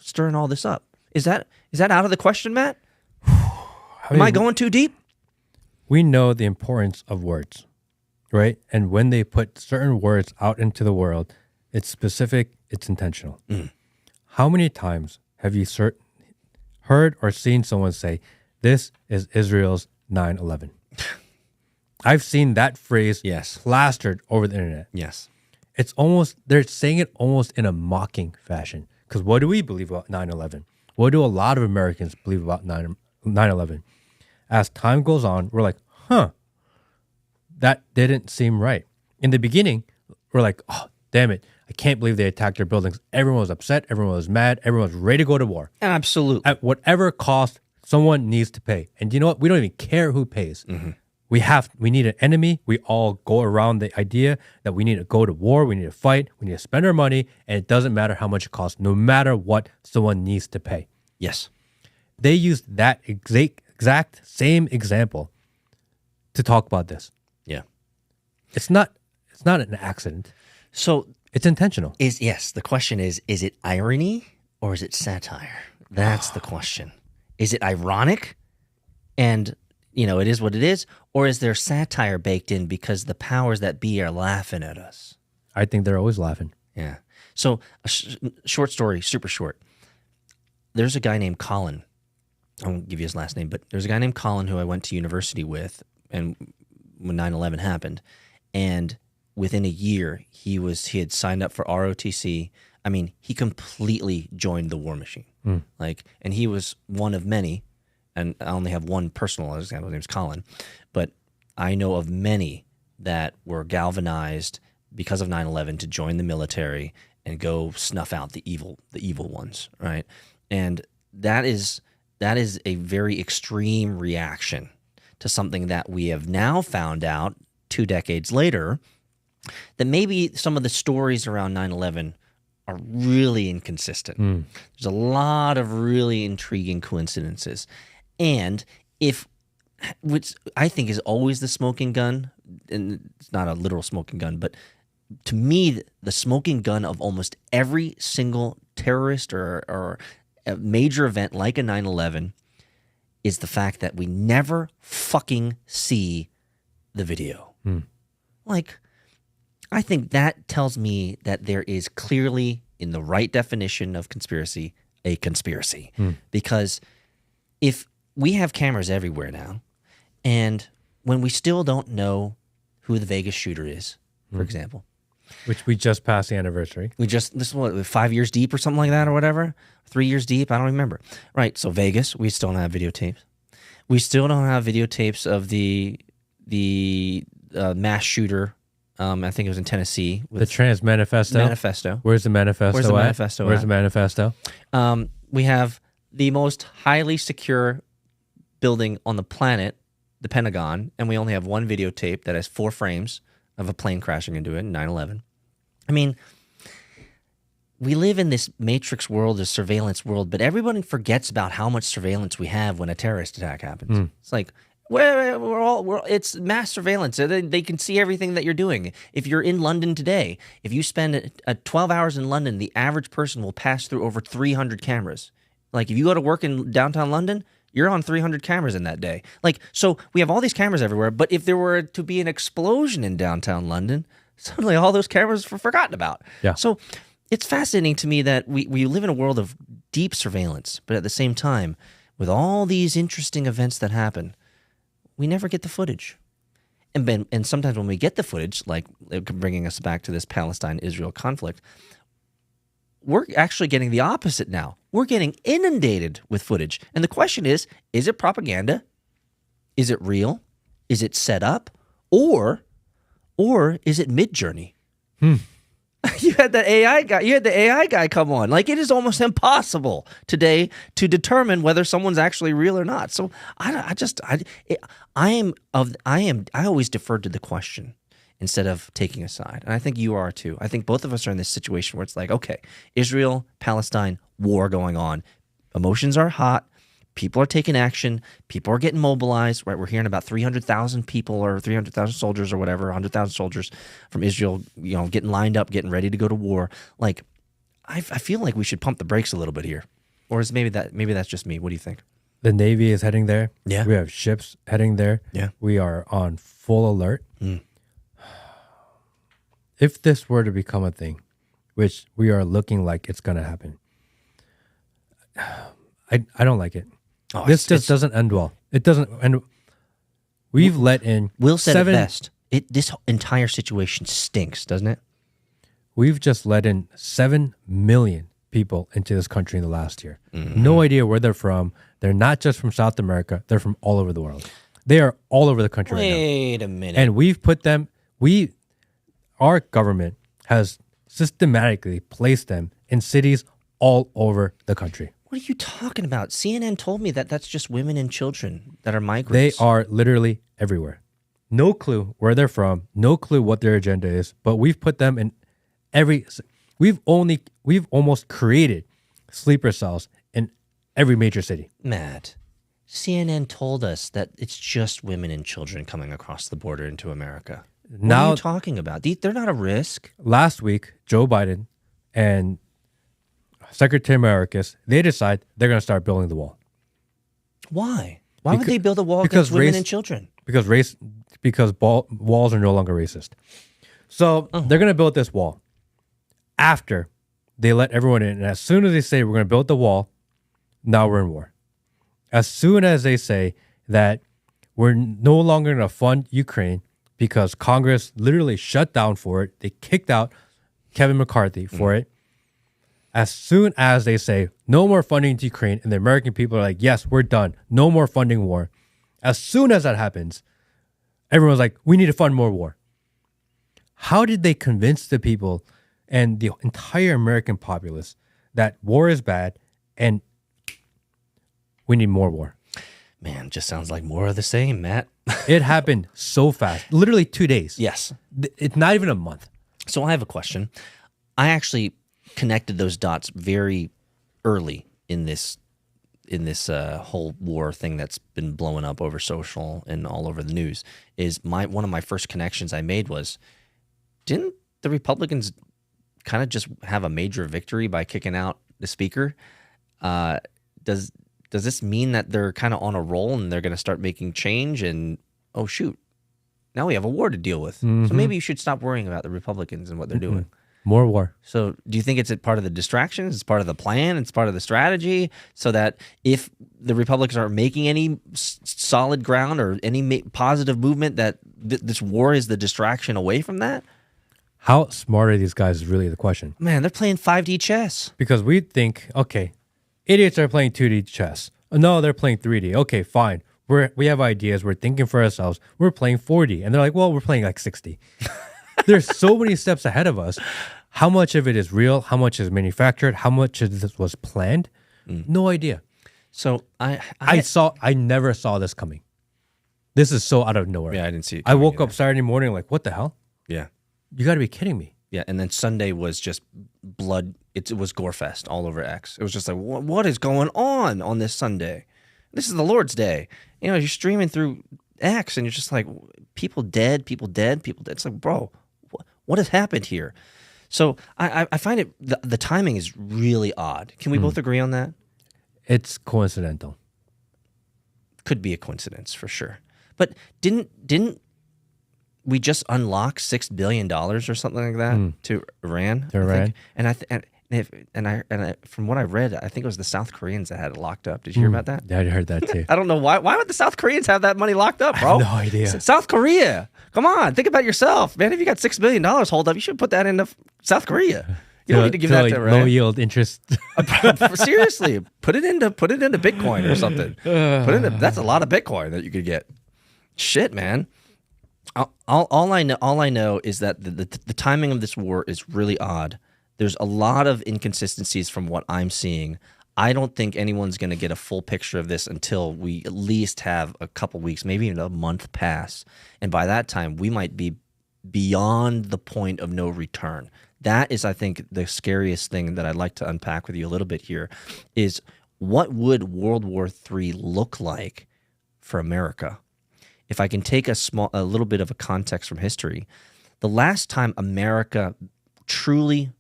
stirring all this up. Is that out of the question, Matt? Am I going too deep? We know the importance of words, right? And when they put certain words out into the world, it's specific, it's intentional. How many times have you heard or seen someone say, this is Israel's 9/11? I've seen that phrase plastered over the internet. Yes. It's almost, they're saying it almost in a mocking fashion. Because what do we believe about 9/11? What do a lot of Americans believe about 9/11? as time goes on, we're like, that didn't seem right. In the beginning, we're like, oh, damn it. I can't believe they attacked their buildings. Everyone was upset. Everyone was mad. Everyone was ready to go to war. Absolutely. At whatever cost, someone needs to pay. And you know what? We don't even care who pays. We need an enemy. We all go around the idea that we need to go to war. We need to fight. We need to spend our money. And it doesn't matter how much it costs, no matter what, someone needs to pay. Yes. They used that exact same example to talk about this. Yeah. It's not an accident. So it's intentional. The question is it irony or is it satire? That's the question. Is it ironic and, it is what it is? Or is there satire baked in because the powers that be are laughing at us? I think they're always laughing. Yeah. So a short story, super short. There's a guy named Colin. I won't give you his last name, but there's a guy named Colin who I went to university with and when 9/11 happened. And within a year, he had signed up for ROTC. I mean, he completely joined the war machine. And he was one of many, and I only have one personal example. His name's Colin, but I know of many that were galvanized because of 9/11 to join the military and go snuff out the evil ones, right? And that is a very extreme reaction to something that we have now found out 2 decades later, that maybe some of the stories around 9/11 are really inconsistent. There's a lot of really intriguing coincidences. And which I think is always the smoking gun, and it's not a literal smoking gun, but to me, the smoking gun of almost every single terrorist or a major event like a 9/11 is the fact that we never fucking see the video. Like, I think that tells me that there is clearly, in the right definition of conspiracy, a conspiracy. Because if we have cameras everywhere now, and when we still don't know who the Vegas shooter is, for example. Which we just passed the anniversary. This is what, 5 years deep or something like that or whatever? 3 years deep? I don't remember. Right, so Vegas, we still don't have videotapes. We still don't have videotapes of the mass shooter. I think it was in Tennessee. With the Trans Manifesto. Where's the manifesto Where's the manifesto Where's at? the manifesto? We have the most highly secure building on the planet, the Pentagon, and we only have one videotape that has 4 frames of a plane crashing into it in 9/11. I mean, we live in this matrix world, this surveillance world, but everybody forgets about how much surveillance we have when a terrorist attack happens. It's like, it's mass surveillance. They can see everything that you're doing. If you're in London today, if you spend 12 hours in London, the average person will pass through over 300 cameras. Like, if you go to work in downtown London, you're on 300 cameras in that day. Like, so we have all these cameras everywhere, but if there were to be an explosion in downtown London, suddenly all those cameras were forgotten about. Yeah. So it's fascinating to me that we live in a world of deep surveillance, but at the same time, with all these interesting events that happen, we never get the footage. And sometimes when we get the footage, like bringing us back to this Palestine-Israel conflict, we're actually getting the opposite now. We're getting inundated with footage. And the question is it propaganda? Is it real? Is it set up? Or is it Mid-Journey? You had the AI guy come on. Like, it is almost impossible today to determine whether someone's actually real or not. So I always deferred to the question instead of taking a side. And I think you are too. I think both of us are in this situation where it's like, okay, Israel, Palestine, war going on. Emotions are hot. People are taking action. People are getting mobilized, right? We're hearing about 300,000 people or 300,000 soldiers or whatever, 100,000 soldiers from Israel, getting lined up, getting ready to go to war. Like, I feel like we should pump the brakes a little bit here. Or is maybe that's just me. What do you think? The Navy is heading there. Yeah. We have ships heading there. Yeah. We are on full alert. If this were to become a thing, which we are looking like it's going to happen, I don't like it. Oh, this just doesn't end well. It doesn't end. We've let in. Will said it best. This entire situation stinks, doesn't it? We've just let in 7 million people into this country in the last year. No idea where they're from. They're not just from South America. They're from all over the world. They are all over the country right now. Wait a minute. And we've put them, our government has systematically placed them in cities all over the country. What are you talking about? CNN told me that that's just women and children that are migrants. They are literally everywhere. No clue where they're from, no clue what their agenda is, but we've put them in we've almost created sleeper cells in every major city. Matt, CNN told us that it's just women and children coming across the border into America. What are you talking about? They're not a risk. Last week, Joe Biden and Secretary Mayorkas, they decide they're going to start building the wall. Why? Why would they build a wall against women and children? Because walls are no longer racist. So they're going to build this wall after they let everyone in. And as soon as they say we're going to build the wall, now we're in war. As soon as they say that we're no longer going to fund Ukraine because Congress literally shut down for it, they kicked out Kevin McCarthy for it. As soon as they say no more funding to Ukraine and the American people are like, yes, we're done. No more funding war. As soon as that happens, everyone's like, we need to fund more war. How did they convince the people and the entire American populace that war is bad and we need more war? Man, just sounds like more of the same, Matt. It happened so fast. Literally 2 days. Yes. It's not even a month. So I have a question. I actually connected those dots very early in this whole war thing that's been blowing up over social and all over the news. One of my first connections I made was, didn't the Republicans kind of just have a major victory by kicking out the speaker? Does this mean that they're kind of on a roll and they're going to start making change? And oh shoot, now we have a war to deal with. So maybe you should stop worrying about the Republicans and what they're doing. More war. So do you think it's a part of the distraction? It's part of the plan? It's part of the strategy? So that if the Republicans aren't making any solid ground or any positive movement, that this war is the distraction away from that? How smart are these guys is really the question. Man, they're playing 5D chess. Because we think, okay, idiots are playing 2D chess. No, they're playing 3D. Okay, fine. We have ideas. We're thinking for ourselves. We're playing 4D. And they're like, well, we're playing like 60. There's so many steps ahead of us. How much of it is real? How much is manufactured? How much of this was planned? No idea. So I never saw this coming. This is so out of nowhere. Yeah, I didn't see it. I woke up Saturday morning like, what the hell? Yeah. You got to be kidding me. Yeah, and then Sunday was just blood. It was gore fest all over X. It was just like, what is going on this Sunday? This is the Lord's Day. You know, you're streaming through X and you're just like, people dead, people dead, people dead. It's like, bro, what has happened here? So I find it, the timing is really odd. Can we both agree on that? It's coincidental. Could be a coincidence for sure. But didn't we just unlock $6 billion or something like that to Iran? To Iran. And from what I read, I think it was the South Koreans that had it locked up. Did you hear about that? Yeah, I heard that too. I don't know why. Why would the South Koreans have that money locked up, bro? I have no idea. South Korea. Come on, think about yourself, man. If you got $6 billion hold up, you should put that into South Korea. You don't need to give that to Iran. Low yield interest. Seriously, put it into Bitcoin or something. That's a lot of Bitcoin that you could get. Shit, man. All I know is that the timing of this war is really odd. There's a lot of inconsistencies from what I'm seeing. I don't think anyone's going to get a full picture of this until we at least have a couple weeks, maybe even a month pass. And by that time, we might be beyond the point of no return. That is, I think, the scariest thing that I'd like to unpack with you a little bit here is what would World War III look like for America? If I can take a little bit of a context from history, the last time America truly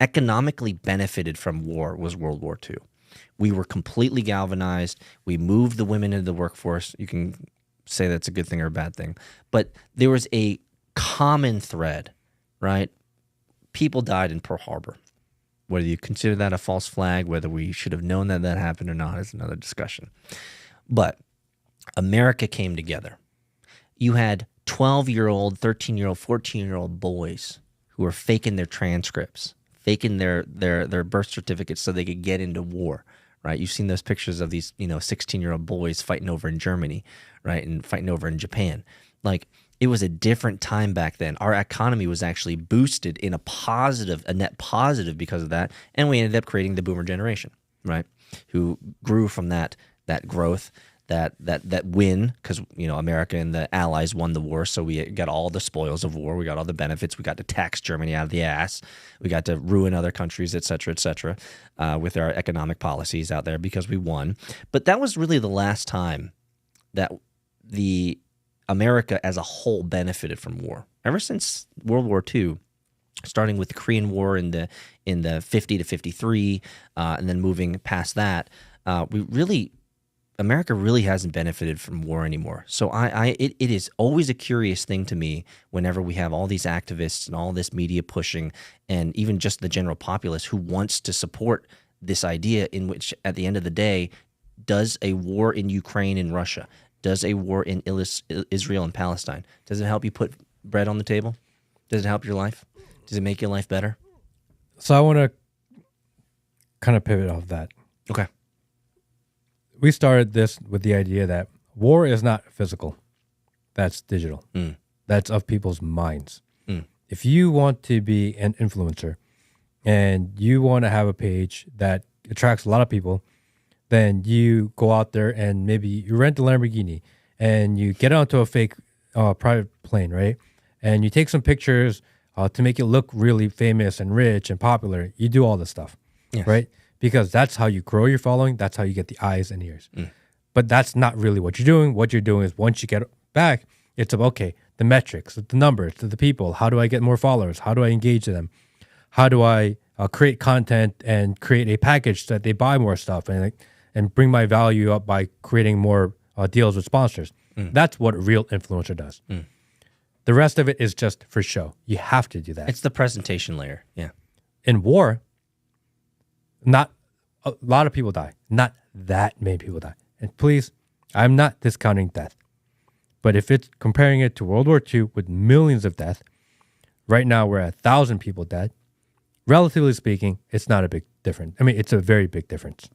economically benefited from war was World War II. We were completely galvanized. We moved the women into the workforce. You can say that's a good thing or a bad thing. But there was a common thread, right? People died in Pearl Harbor. Whether you consider that a false flag, whether we should have known that that happened or not is another discussion. But America came together. You had 12-year-old, 13-year-old, 14-year-old boys who were faking their transcripts, faking their birth certificates so they could get into war, right? You've seen those pictures of these 16-year-old boys fighting over in Germany, right, and fighting over in Japan. Like, it was a different time back then. Our economy was actually boosted in a net positive because of that, and we ended up creating the boomer generation, right, who grew from that growth, that win, because America and the Allies won the war, so we got all the spoils of war, we got all the benefits, we got to tax Germany out of the ass, we got to ruin other countries, et cetera, with our economic policies out there because we won. But that was really the last time that the America as a whole benefited from war. Ever since World War II, starting with the Korean War in the 50 to 53, and then moving past that, America really hasn't benefited from war anymore. So it is always a curious thing to me whenever we have all these activists and all this media pushing, and even just the general populace who wants to support this idea, in which at the end of the day, does a war in Ukraine and Russia, does a war in Israel and Palestine, does it help you put bread on the table? Does it help your life? Does it make your life better? So I want to kind of pivot off that. Okay. We started this with the idea that war is not physical. That's digital. That's of people's minds. If you want to be an influencer and you want to have a page that attracts a lot of people, then you go out there and maybe you rent a Lamborghini and you get onto a fake private plane, right? And you take some pictures to make it look really famous and rich and popular. You do all this stuff, right? Because that's how you grow your following. That's how you get the eyes and ears. But that's not really what you're doing. What you're doing is once you get back, it's about, okay, the metrics, the numbers, the people. How do I get more followers? How do I engage them? How do I create content and create a package so that they buy more stuff and bring my value up by creating more deals with sponsors? That's what a real influencer does. The rest of it is just for show. You have to do that. It's the presentation layer. Yeah. In war, not a lot of people die. Not that many people die. And please, I'm not discounting death. But if it's comparing it to World War II with millions of deaths, right now we're at 1,000 people dead. Relatively speaking, it's not a big difference. I mean, it's a very big difference.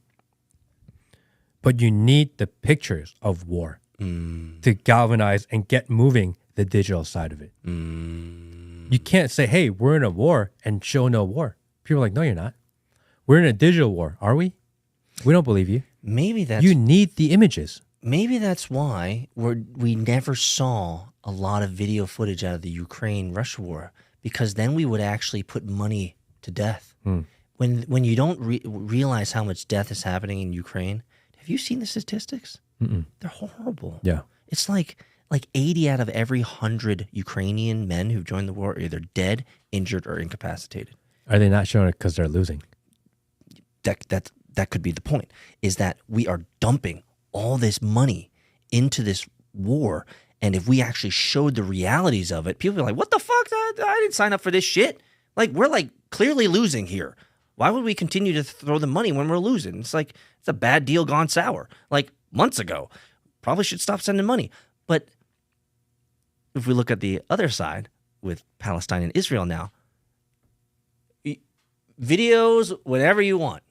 But you need the pictures of war to galvanize and get moving the digital side of it. You can't say, hey, we're in a war and show no war. People are like, no, you're not. We're in a digital war, are we? We don't believe you. Maybe that's... You need the images. Maybe that's why we never saw a lot of video footage out of the Ukraine-Russia war, because then we would actually put money to death. When you don't realize how much death is happening in Ukraine, have you seen the statistics? They're horrible. Yeah. It's like 80 out of every 100 Ukrainian men who've joined the war are either dead, injured, or incapacitated. Are they not showing it because they're losing? That could be the point, is that we are dumping all this money into this war, and if we actually showed the realities of it, people are like, what the fuck? I didn't sign up for this shit. Like, we're like clearly losing here. Why would we continue to throw the money when we're losing? It's like, it's a bad deal gone sour. Like, months ago. Probably should stop sending money. But if we look at the other side with Palestine and Israel now, videos, whatever you want,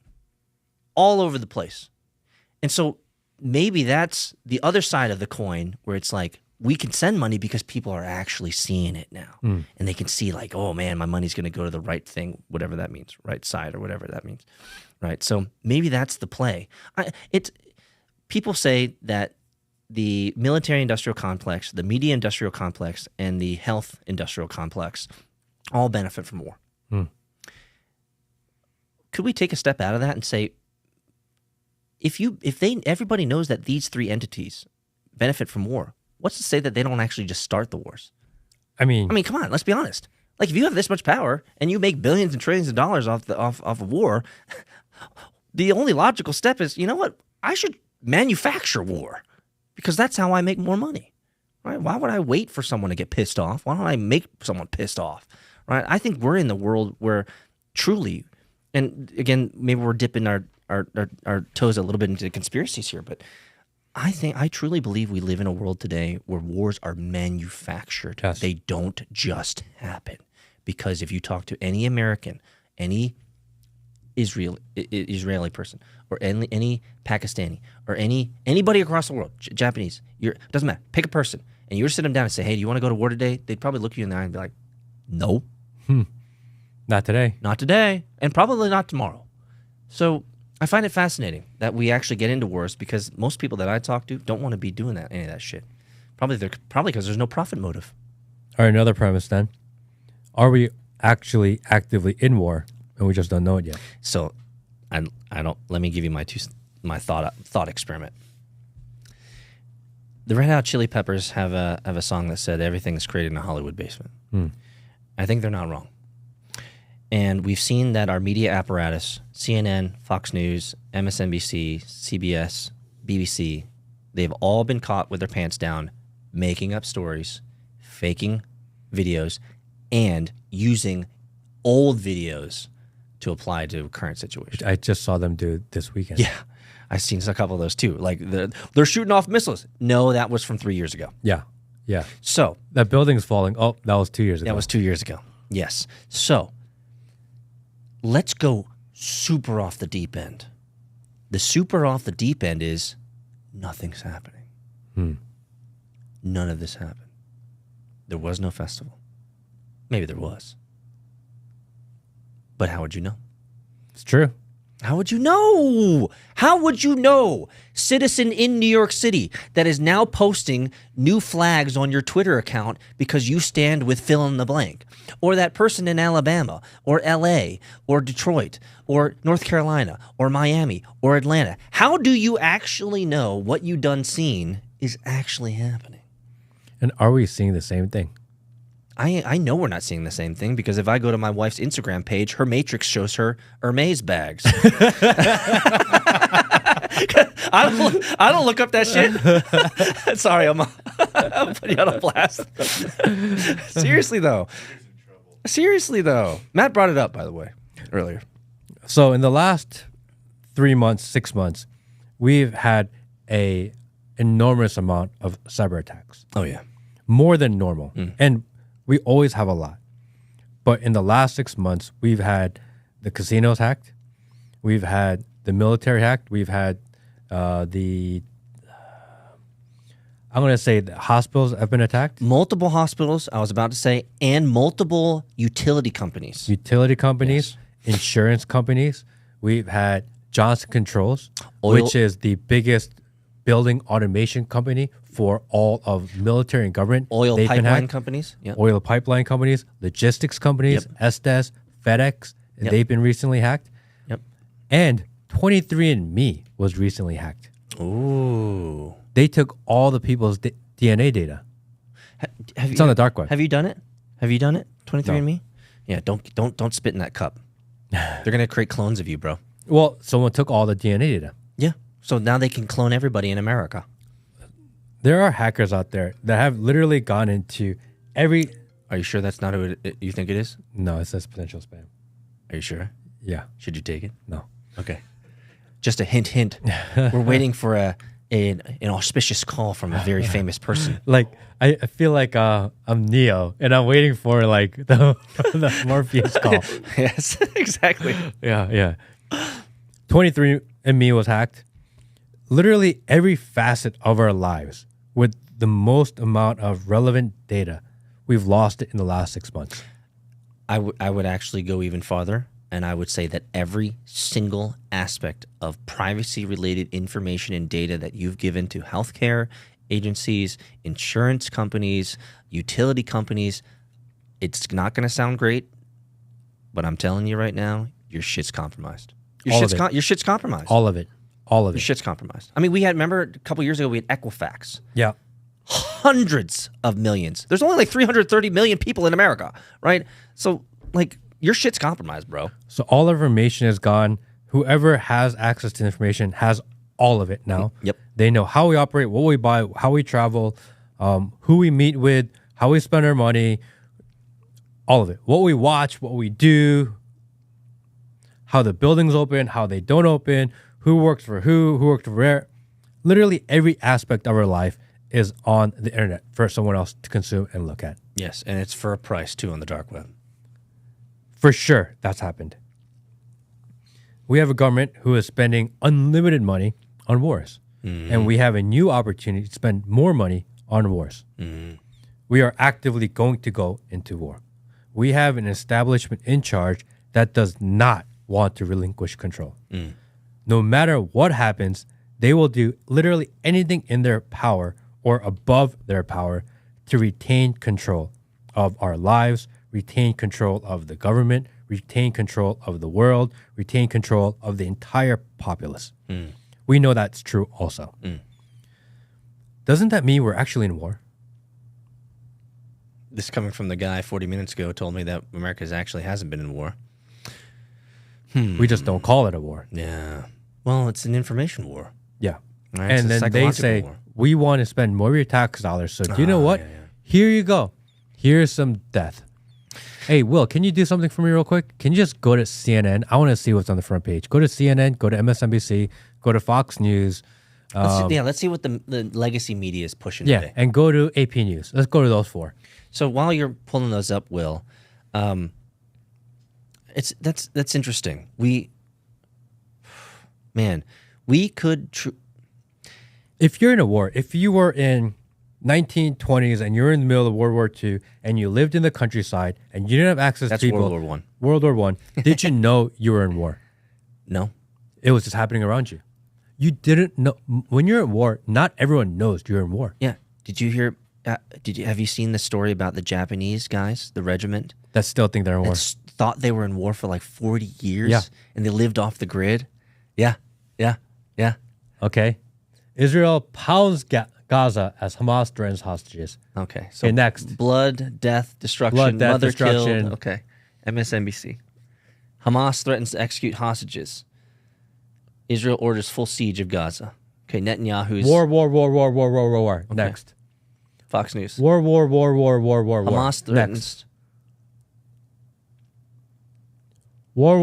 all over the place. And so maybe that's the other side of the coin, where it's like, we can send money because people are actually seeing it now. And they can see like, oh man, my money's going to go to the right thing, whatever that means, right side or whatever that means, right? So maybe that's the play. People say that the military-industrial complex, the media-industrial complex, and the health-industrial complex all benefit from war. Could we take a step out of that and say, everybody knows that these three entities benefit from war, what's to say that they don't actually just start the wars? I mean, come on, let's be honest. Like, if you have this much power and you make billions and trillions of dollars off of war, the only logical step is, you know what? I should manufacture war, because that's how I make more money, right? Why would I wait for someone to get pissed off? Why don't I make someone pissed off, right? I think we're in the world where truly, and again, maybe we're dipping our toes a little bit into conspiracies here, but I truly believe we live in a world today where wars are manufactured. Yes. They don't just happen. Because if you talk to any American, any Israeli person or any Pakistani or anybody across the world, Japanese, it doesn't matter. Pick a person and you were to sit them down and say, hey, do you want to go to war today? They'd probably look you in the eye and be like, no. Not today. Not today, and probably not tomorrow. So I find it fascinating that we actually get into wars because most people that I talk to don't want to be doing any of that shit. Probably because there's no profit motive. All right, another premise then. Are we actually actively in war and we just don't know it yet? So I don't. Let me give you my thought experiment. The Red Hot Chili Peppers have a song that said everything is created in a Hollywood basement. I think they're not wrong. And we've seen that our media apparatus, CNN, Fox News, MSNBC, CBS, BBC, they've all been caught with their pants down, making up stories, faking videos, and using old videos to apply to current situations. I just saw them do it this weekend. Yeah, I've seen a couple of those too. Like they're shooting off missiles. No, that was from 3 years ago. Yeah. Yeah. So that building's falling. Oh, that was 2 years ago. That was 2 years ago. Yes. So let's go super off the deep end. The super off the deep end is nothing's happening. None of this happened. There was no festival. Maybe there was. But how would you know? It's true. How would you know? How would you know? Citizen in New York City that is now posting new flags on your Twitter account because you stand with fill in the blank. Or that person in Alabama or LA or Detroit or North Carolina or Miami or Atlanta. How do you actually know what you done seen is actually happening? And are we seeing the same thing? I know we're not seeing the same thing because if I go to my wife's Instagram page, her matrix shows her Hermes bags. I don't look up that shit. Sorry, I'm putting you on a blast. Seriously though. Matt brought it up, by the way, earlier. So in the last 3 months, 6 months, we've had a enormous amount of cyber attacks. Oh yeah, more than normal, and we always have a lot. But in the last 6 months, we've had the casinos hacked. We've had the military hacked. We've had I'm going to say the hospitals have been attacked. Multiple hospitals, I was about to say, and multiple utility companies. Yes. Insurance companies. We've had Johnson Controls, which is the biggest building automation company for all of military and government. Oil pipeline companies. Yep. Oil pipeline companies, logistics companies, Estes, FedEx, they've been recently hacked. Yep. And 23andMe was recently hacked. Ooh. They took all the people's DNA data. It's on the dark web. Have you done it? 23andMe? No. Yeah, don't spit in that cup. They're going to create clones of you, bro. Well, someone took all the DNA data. Yeah. So now they can clone everybody in America. There are hackers out there that have literally gone into every... Are you sure that's not who you think it is? No, it says potential spam. Are you sure? Yeah. Should you take it? No. Okay. Just a hint. We're waiting for an auspicious call from a very famous person. Like, I feel like I'm Neo, and I'm waiting for like the Morpheus call. Yes, exactly. Yeah. 23andMe was hacked. Literally every facet of our lives with the most amount of relevant data, we've lost it in the last 6 months. I would actually go even farther, and I would say that every single aspect of privacy-related information and data that you've given to healthcare agencies, insurance companies, utility companies, it's not going to sound great, but I'm telling you right now, your shit's compromised. Your shit's compromised. All of it. Your shit's compromised. I mean, remember a couple years ago, we had Equifax. Yeah. Hundreds of millions. There's only like 330 million people in America, right? So, like, your shit's compromised, bro. So all information is gone. Whoever has access to information has all of it now. Yep. They know how we operate, what we buy, how we travel, who we meet with, how we spend our money, all of it. What we watch, what we do, how the buildings open, how they don't open, who works for who works for where. Literally every aspect of our life is on the internet for someone else to consume and look at. Yes, and it's for a price, too, on the dark web. For sure, that's happened. We have a government who is spending unlimited money on wars. And we have a new opportunity to spend more money on wars. We are actively going to go into war. We have an establishment in charge that does not want to relinquish control. No matter what happens, they will do literally anything in their power or above their power to retain control of our lives, retain control of the government, retain control of the world, retain control of the entire populace. We know that's true also. Doesn't that mean we're actually in war? This coming from the guy 40 minutes ago told me that America actually hasn't been in war. We just don't call it a war. Yeah. Well, it's an information war. Yeah. Right? It's And a then they psychological say, war. we want to spend more of your tax dollars. So do you know what? Here you go. Here's some death. Hey, Will, can you do something for me real quick? Can you just go to CNN? I want to see what's on the front page. Go to CNN, go to MSNBC, go to Fox News. Let's see what the legacy media is pushing Yeah, today. and go to AP News. Let's go to those 4. So while you're pulling those up, Will, that's interesting. We could. If you're in a war, if you were in 1920s and you're in the middle of World War II and you lived in the countryside and you didn't have access That's to people. World War One. World War One. Did you know you were in war? No. It was just happening around you. You didn't know. When you're at war, not everyone knows you're in war. Yeah. Did you hear? Have you seen the story about the Japanese guys, the regiment That still think they're in war. that thought they were in war for like 40 years? Yeah. And they lived off the grid. Yeah. Okay. Israel pounds Gaza as Hamas threatens hostages. Okay. So Okay, next. blood, death, destruction, Blood, death, mother destruction. killed. Okay. MSNBC. Hamas threatens to execute hostages. Israel orders full siege of Gaza. Okay, Netanyahu's War. Next. Fox News. War. Hamas threatens. Next. War.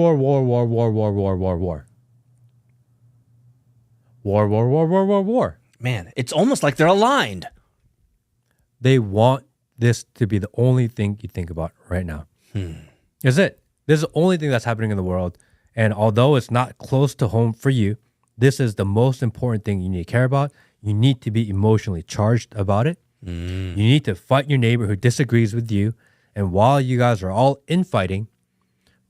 War. Man, it's almost like they're aligned. They want this to be the only thing you think about right now. Is it? This is the only thing that's happening in the world. And although it's not close to home for you, this is the most important thing you need to care about. You need to be emotionally charged about it. You need to fight your neighbor who disagrees with you. And while you guys are all infighting,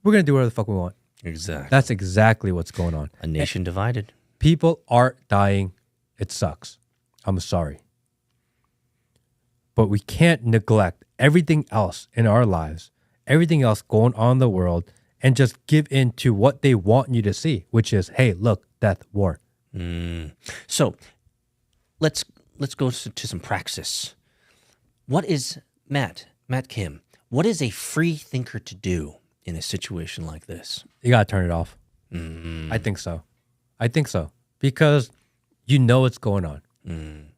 we're going to do whatever the fuck we want. Exactly. That's exactly what's going on. A nation divided. People are dying. It sucks. I'm sorry. But we can't neglect everything else in our lives, everything else going on in the world, and just give in to what they want you to see, which is, hey, look, death, war. So let's go to some praxis. What is, Matt Kim, what is a free thinker to do in a situation like this? You got to turn it off. I think so. Because you know what's going on.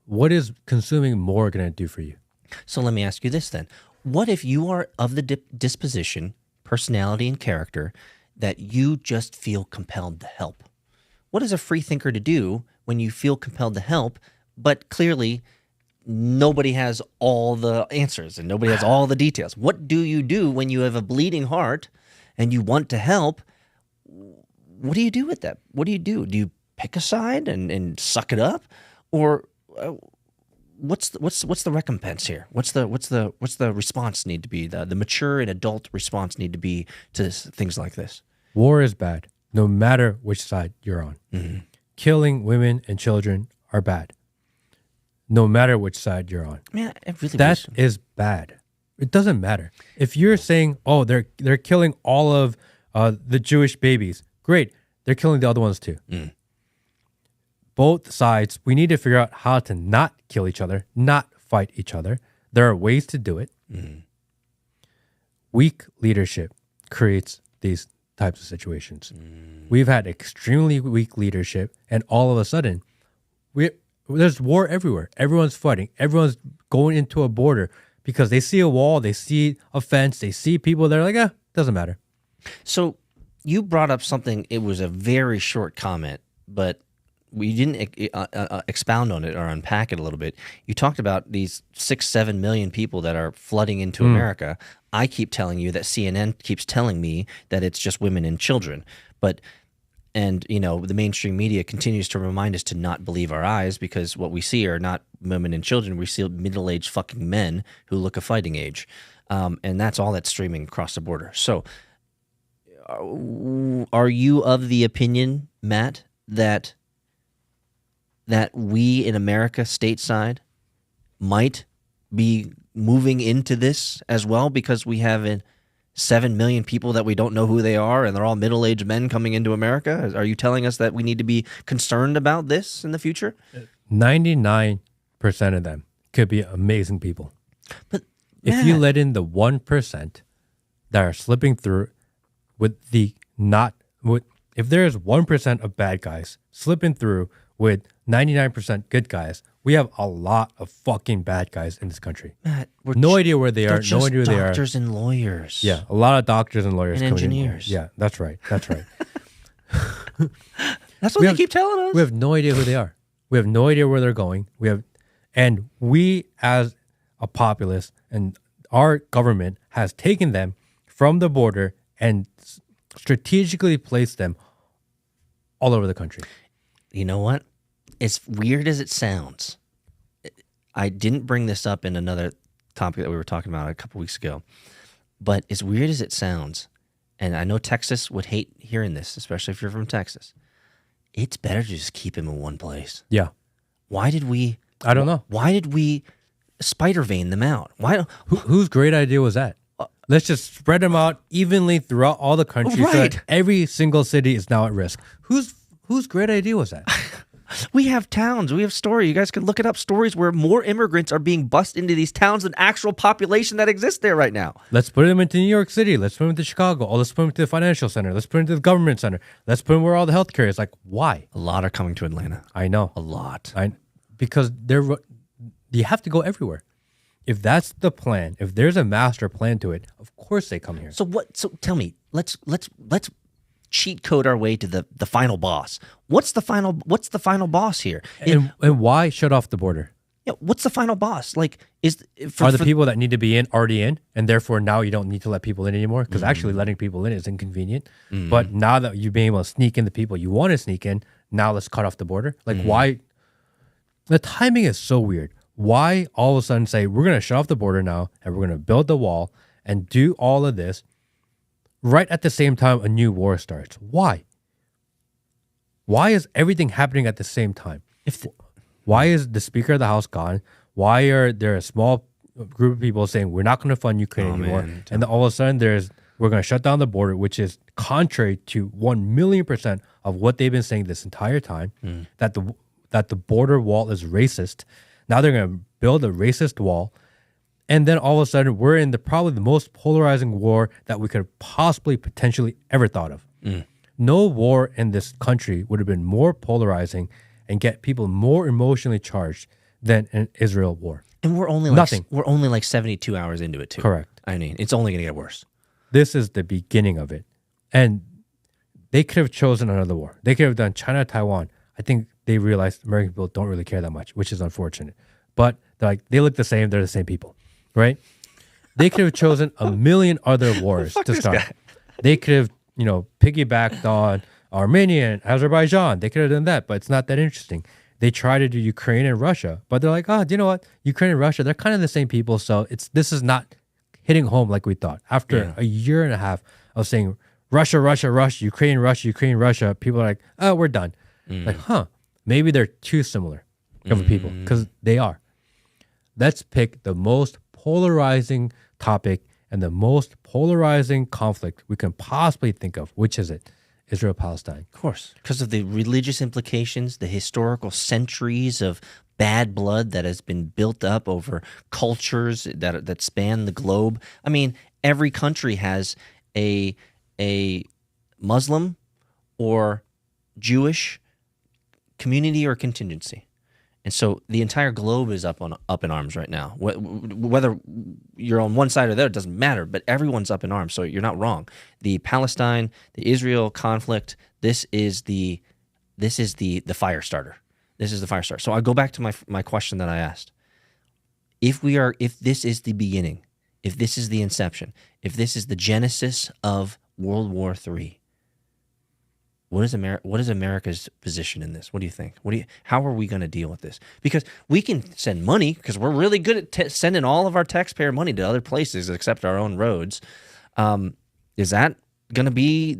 What is consuming more going to do for you? So let me ask you this then. What if you are of the disposition, personality, and character that you just feel compelled to help? What is a free thinker to do when you feel compelled to help, but clearly nobody has all the answers and nobody has all the details? What do you do when you have a bleeding heart and you want to help? What do you do with that? What do you do? Do you pick a side and suck it up? Or what's the recompense here? What's the response need to be? The mature and adult response need to be to things like this. War is bad, no matter which side you're on. Killing women and children are bad, no matter which side you're on. Man, it really That is bad. It doesn't matter. If you're saying, oh, they're killing all of the Jewish babies, great. They're killing the other ones too. Both sides, we need to figure out how to not kill each other, not fight each other. There are ways to do it. Weak leadership creates these types of situations. We've had extremely weak leadership, and all of a sudden, there's war everywhere. Everyone's fighting. Everyone's going into a border because they see a wall, they see a fence, they see people. They're like, doesn't matter. So you brought up something. It was a very short comment, but we didn't expound on it or unpack it a little bit. You talked about these 6-7 million people that are flooding into America. I keep telling you that CNN keeps telling me that it's just women and children. And, the mainstream media continues to remind us to not believe our eyes, because what we see are not women and children. We see middle-aged fucking men who look a fighting age. And that's all that's streaming across the border. So are you of the opinion, Matt, that we in America stateside might be moving into this as well, because we have 7 million people that we don't know who they are, and they're all middle-aged men coming into America? Are you telling us that we need to be concerned about this in the future? 99% of them could be amazing people. But if you let in the 1% that are slipping through if there's 1% of bad guys slipping through with 99% good guys, we have a lot of fucking bad guys in this country. Matt, no idea where they are. Just no idea where they are. doctors and lawyers. Yeah, a lot of doctors and lawyers and coming engineers. in. Yeah, that's right. That's right. That's what they keep telling us. We have no idea who they are. We have no idea where they're going. And we as a populace and our government has taken them from the border and strategically placed them all over the country. You know what? As weird as it sounds, I didn't bring this up in another topic that we were talking about a couple weeks ago, but as weird as it sounds, and I know Texas would hate hearing this, especially if you're from Texas, it's better to just keep him in one place. Yeah. Why did we... I don't know. Why did we spider vein them out? Whose great idea was that? Let's just spread them out evenly throughout all the country, so that every single city is now at risk. Whose great idea was that? We have towns. We have stories. You guys can look it up. Stories where more immigrants are being bussed into these towns than actual population that exists there right now. Let's put them into New York City. Let's put them into Chicago. Or let's put them into the financial center. Let's put them into the government center. Let's put them where all the healthcare is. Like, why? A lot are coming to Atlanta. I know. A lot. Because you have to go everywhere. If that's the plan, if there's a master plan to it, of course they come here. So tell me, let's cheat code our way to the final boss. What's the final boss here? And why shut off the border? Yeah, what's the final boss? Like, are the people that need to be in already in, and therefore now you don't need to let people in anymore? Because actually letting people in is inconvenient. But now that you've been able to sneak in the people you want to sneak in, now let's cut off the border. Like, why? The timing is so weird. Why all of a sudden say we're going to shut off the border now and we're going to build the wall and do all of this right at the same time a new war starts? Why? Why is everything happening at the same time? Why is the Speaker of the House gone? Why are there a small group of people saying we're not going to fund Ukraine anymore? Man. And then all of a sudden we're going to shut down the border, which is contrary to 1,000,000% of what they've been saying this entire time, that the border wall is racist. Now they're going to build a racist wall. And then all of a sudden, we're in probably the most polarizing war that we could possibly potentially ever thought of. No war in this country would have been more polarizing and get people more emotionally charged than an Israel war. And we're only like 72 hours into it too. Correct. I mean, it's only going to get worse. This is the beginning of it. And they could have chosen another war. They could have done China, Taiwan. I think they realized American people don't really care that much, which is unfortunate. But they look the same. They're the same people, right? They could have chosen a million other wars to start. They could have, piggybacked on Armenia and Azerbaijan. They could have done that, but it's not that interesting. They try to do Ukraine and Russia, but they're like, oh, do you know what? Ukraine and Russia, they're kind of the same people, so this is not hitting home like we thought. After a year and a half of saying Russia, Russia, Russia, Ukraine, Russia, Ukraine, Russia, people are like, oh, we're done. Like, maybe they're too similar of people, because they are. Let's pick the most polarizing topic and the most polarizing conflict we can possibly think of. Which is it? Israel-Palestine. Of course. Because of the religious implications, the historical centuries of bad blood that has been built up over cultures that span the globe. I mean, every country has a Muslim or Jewish community or contingency. And so the entire globe is up in arms right now. Whether you're on one side or the other, it doesn't matter, but everyone's up in arms, so you're not wrong. The Palestine, the Israel conflict, this is the fire starter. This is the fire starter. So I go back to my question that I asked. If this is the beginning, if this is the inception, if this is the genesis of World War III, What is America's position in this? What do you think? How are we going to deal with this? Because we can send money because we're really good at sending all of our taxpayer money to other places except our own roads. Is that going to be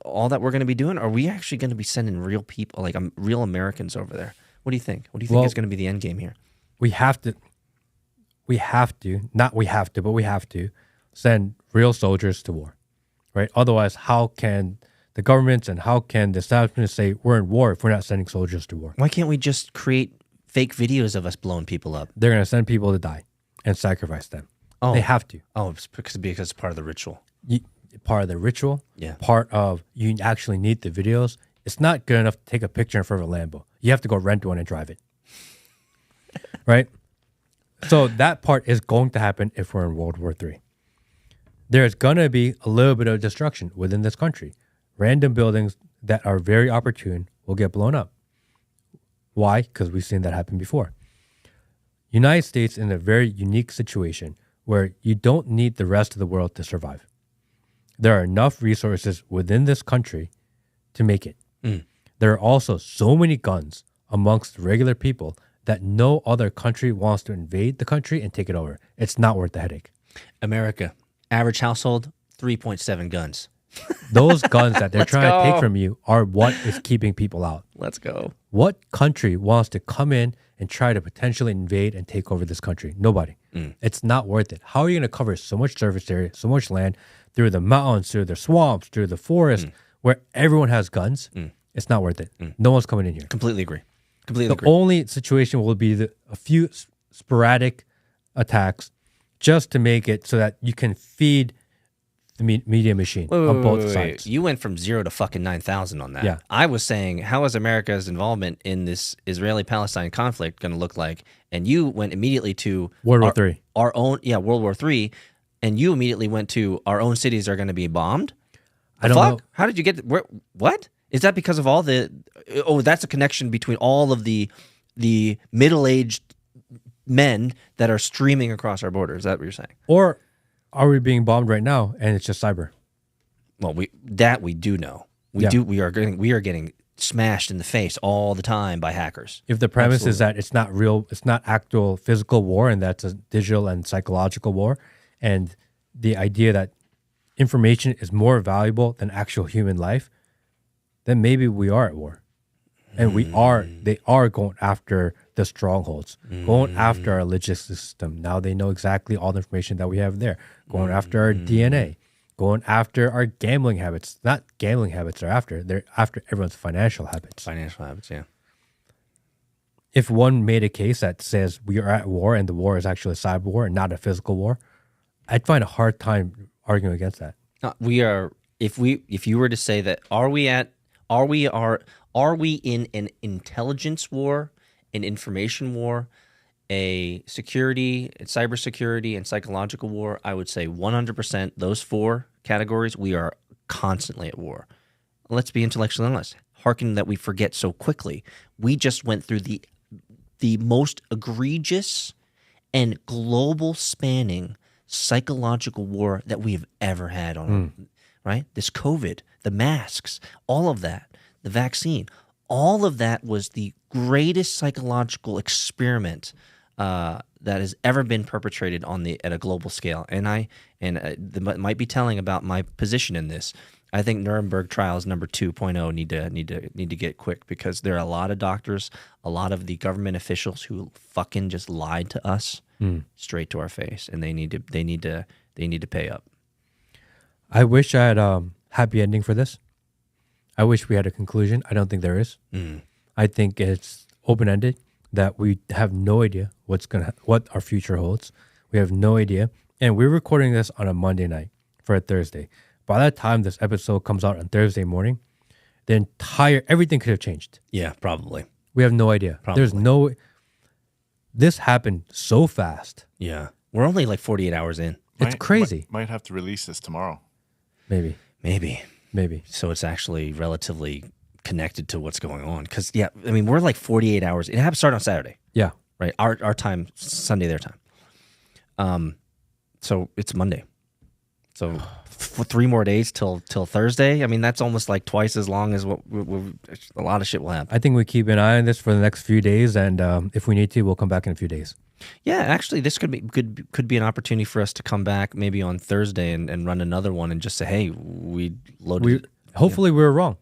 all that we're going to be doing? Or are we actually going to be sending real people, like real Americans over there? What do you think? What do you think is going to be the end game here? We have to send real soldiers to war, right? Otherwise, how can the governments and how can the establishment say we're in war if we're not sending soldiers to war? Why can't we just create fake videos of us blowing people up? They're going to send people to die and sacrifice them. Oh, they have to. Oh, it's because it's part of the ritual. Part of the ritual. Yeah. Part of you actually need the videos. It's not good enough to take a picture in front of a Lambo. You have to go rent one and drive it. Right? So that part is going to happen if we're in World War III. There's going to be a little bit of destruction within this country. Random buildings that are very opportune will get blown up. Why? Because we've seen that happen before. United States in a very unique situation where you don't need the rest of the world to survive. There are enough resources within this country to make it. There are also so many guns amongst regular people that no other country wants to invade the country and take it over. It's not worth the headache. America, average household, 3.7 guns. Those guns that they're trying to take from you are what is keeping people out. Let's go. What country wants to come in and try to potentially invade and take over this country? Nobody. It's not worth it. How are you going to cover so much surface area, so much land, through the mountains, through the swamps, through the forest, where everyone has guns? It's not worth it. No one's coming in here. Completely agree. The only situation will be a few sporadic attacks just to make it so that you can feed the media machine on both sides. You went from 0 to fucking 9,000 on that. Yeah. I was saying, how is America's involvement in this Israeli-Palestine conflict going to look like? And you went immediately to World War III. Our own, World War III. And you immediately went to our own cities are going to be bombed. I don't know. How did you get? What is that? Because of all the? Oh, that's a connection between all of the middle-aged men that are streaming across our border. Is that what you're saying? Or are we being bombed right now and it's just cyber? Well, we do know. We are getting smashed in the face all the time by hackers. If the premise is that it's not real, it's not actual physical war, and that's a digital and psychological war, and the idea that information is more valuable than actual human life, then maybe we are at war. And they are going after the strongholds, going after our logistics system. Now they know exactly all the information that we have there, going after our DNA, going after our gambling habits. Not gambling habits they're after everyone's financial habits. Financial habits, yeah. If one made a case that says we are at war and the war is actually a cyber war and not a physical war, I'd find a hard time arguing against that. We are. If you were to say that, are we in an intelligence war, an information war, a security, cybersecurity, and psychological war? I would say 100%. Those 4 categories, we are constantly at war. Let's be intellectually honest. Hearken that we forget so quickly. We just went through the most egregious and global spanning psychological war that we have ever had on right? This COVID, the masks, all of that, the vaccine, all of that was the greatest psychological experiment that has ever been perpetrated at a global scale. And it might be telling about my position in this. I think Nuremberg trials number 2.0 need to get quick, because there are a lot of doctors, a lot of the government officials who fucking just lied to us straight to our face, and they need to pay up. I wish I had a happy ending for this. I wish we had a conclusion. I don't think there is. I think it's open-ended, that we have no idea what our future holds. We have no idea. And we're recording this on a Monday night for a Thursday. By the time this episode comes out on Thursday morning, everything could have changed. Yeah, probably. We have no idea. Probably. This happened so fast. Yeah. We're only like 48 hours in. It's crazy. Might have to release this tomorrow. Maybe. So it's actually relatively connected to what's going on. Because, yeah, I mean, we're like 48 hours. It happened started on Saturday. Yeah. Right? Our time, Sunday their time. So it's Monday. So 3 more days till Thursday. I mean, that's almost like twice as long as what a lot of shit will happen. I think we keep an eye on this for the next few days, and if we need to, we'll come back in a few days. Yeah, actually, this could be an opportunity for us to come back maybe on Thursday and run another one and just say, hey, we loaded. Hopefully, we're wrong.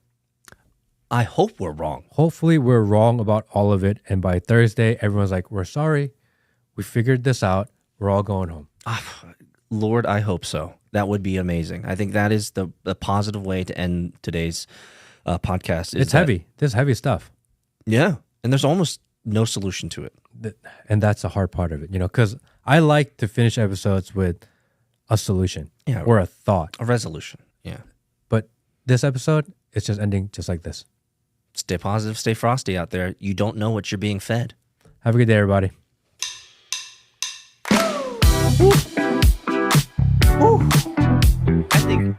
I hope we're wrong. Hopefully, we're wrong about all of it, and by Thursday, everyone's like, "We're sorry, we figured this out. We're all going home." Lord, I hope so. That would be amazing. I think that is the positive way to end today's podcast. It's heavy. This is heavy stuff. Yeah, and there's almost no solution to it. And that's the hard part of it, because I like to finish episodes with a solution or a thought. A resolution, yeah. But this episode, it's just ending just like this. Stay positive, stay frosty out there. You don't know what you're being fed. Have a good day, everybody. I think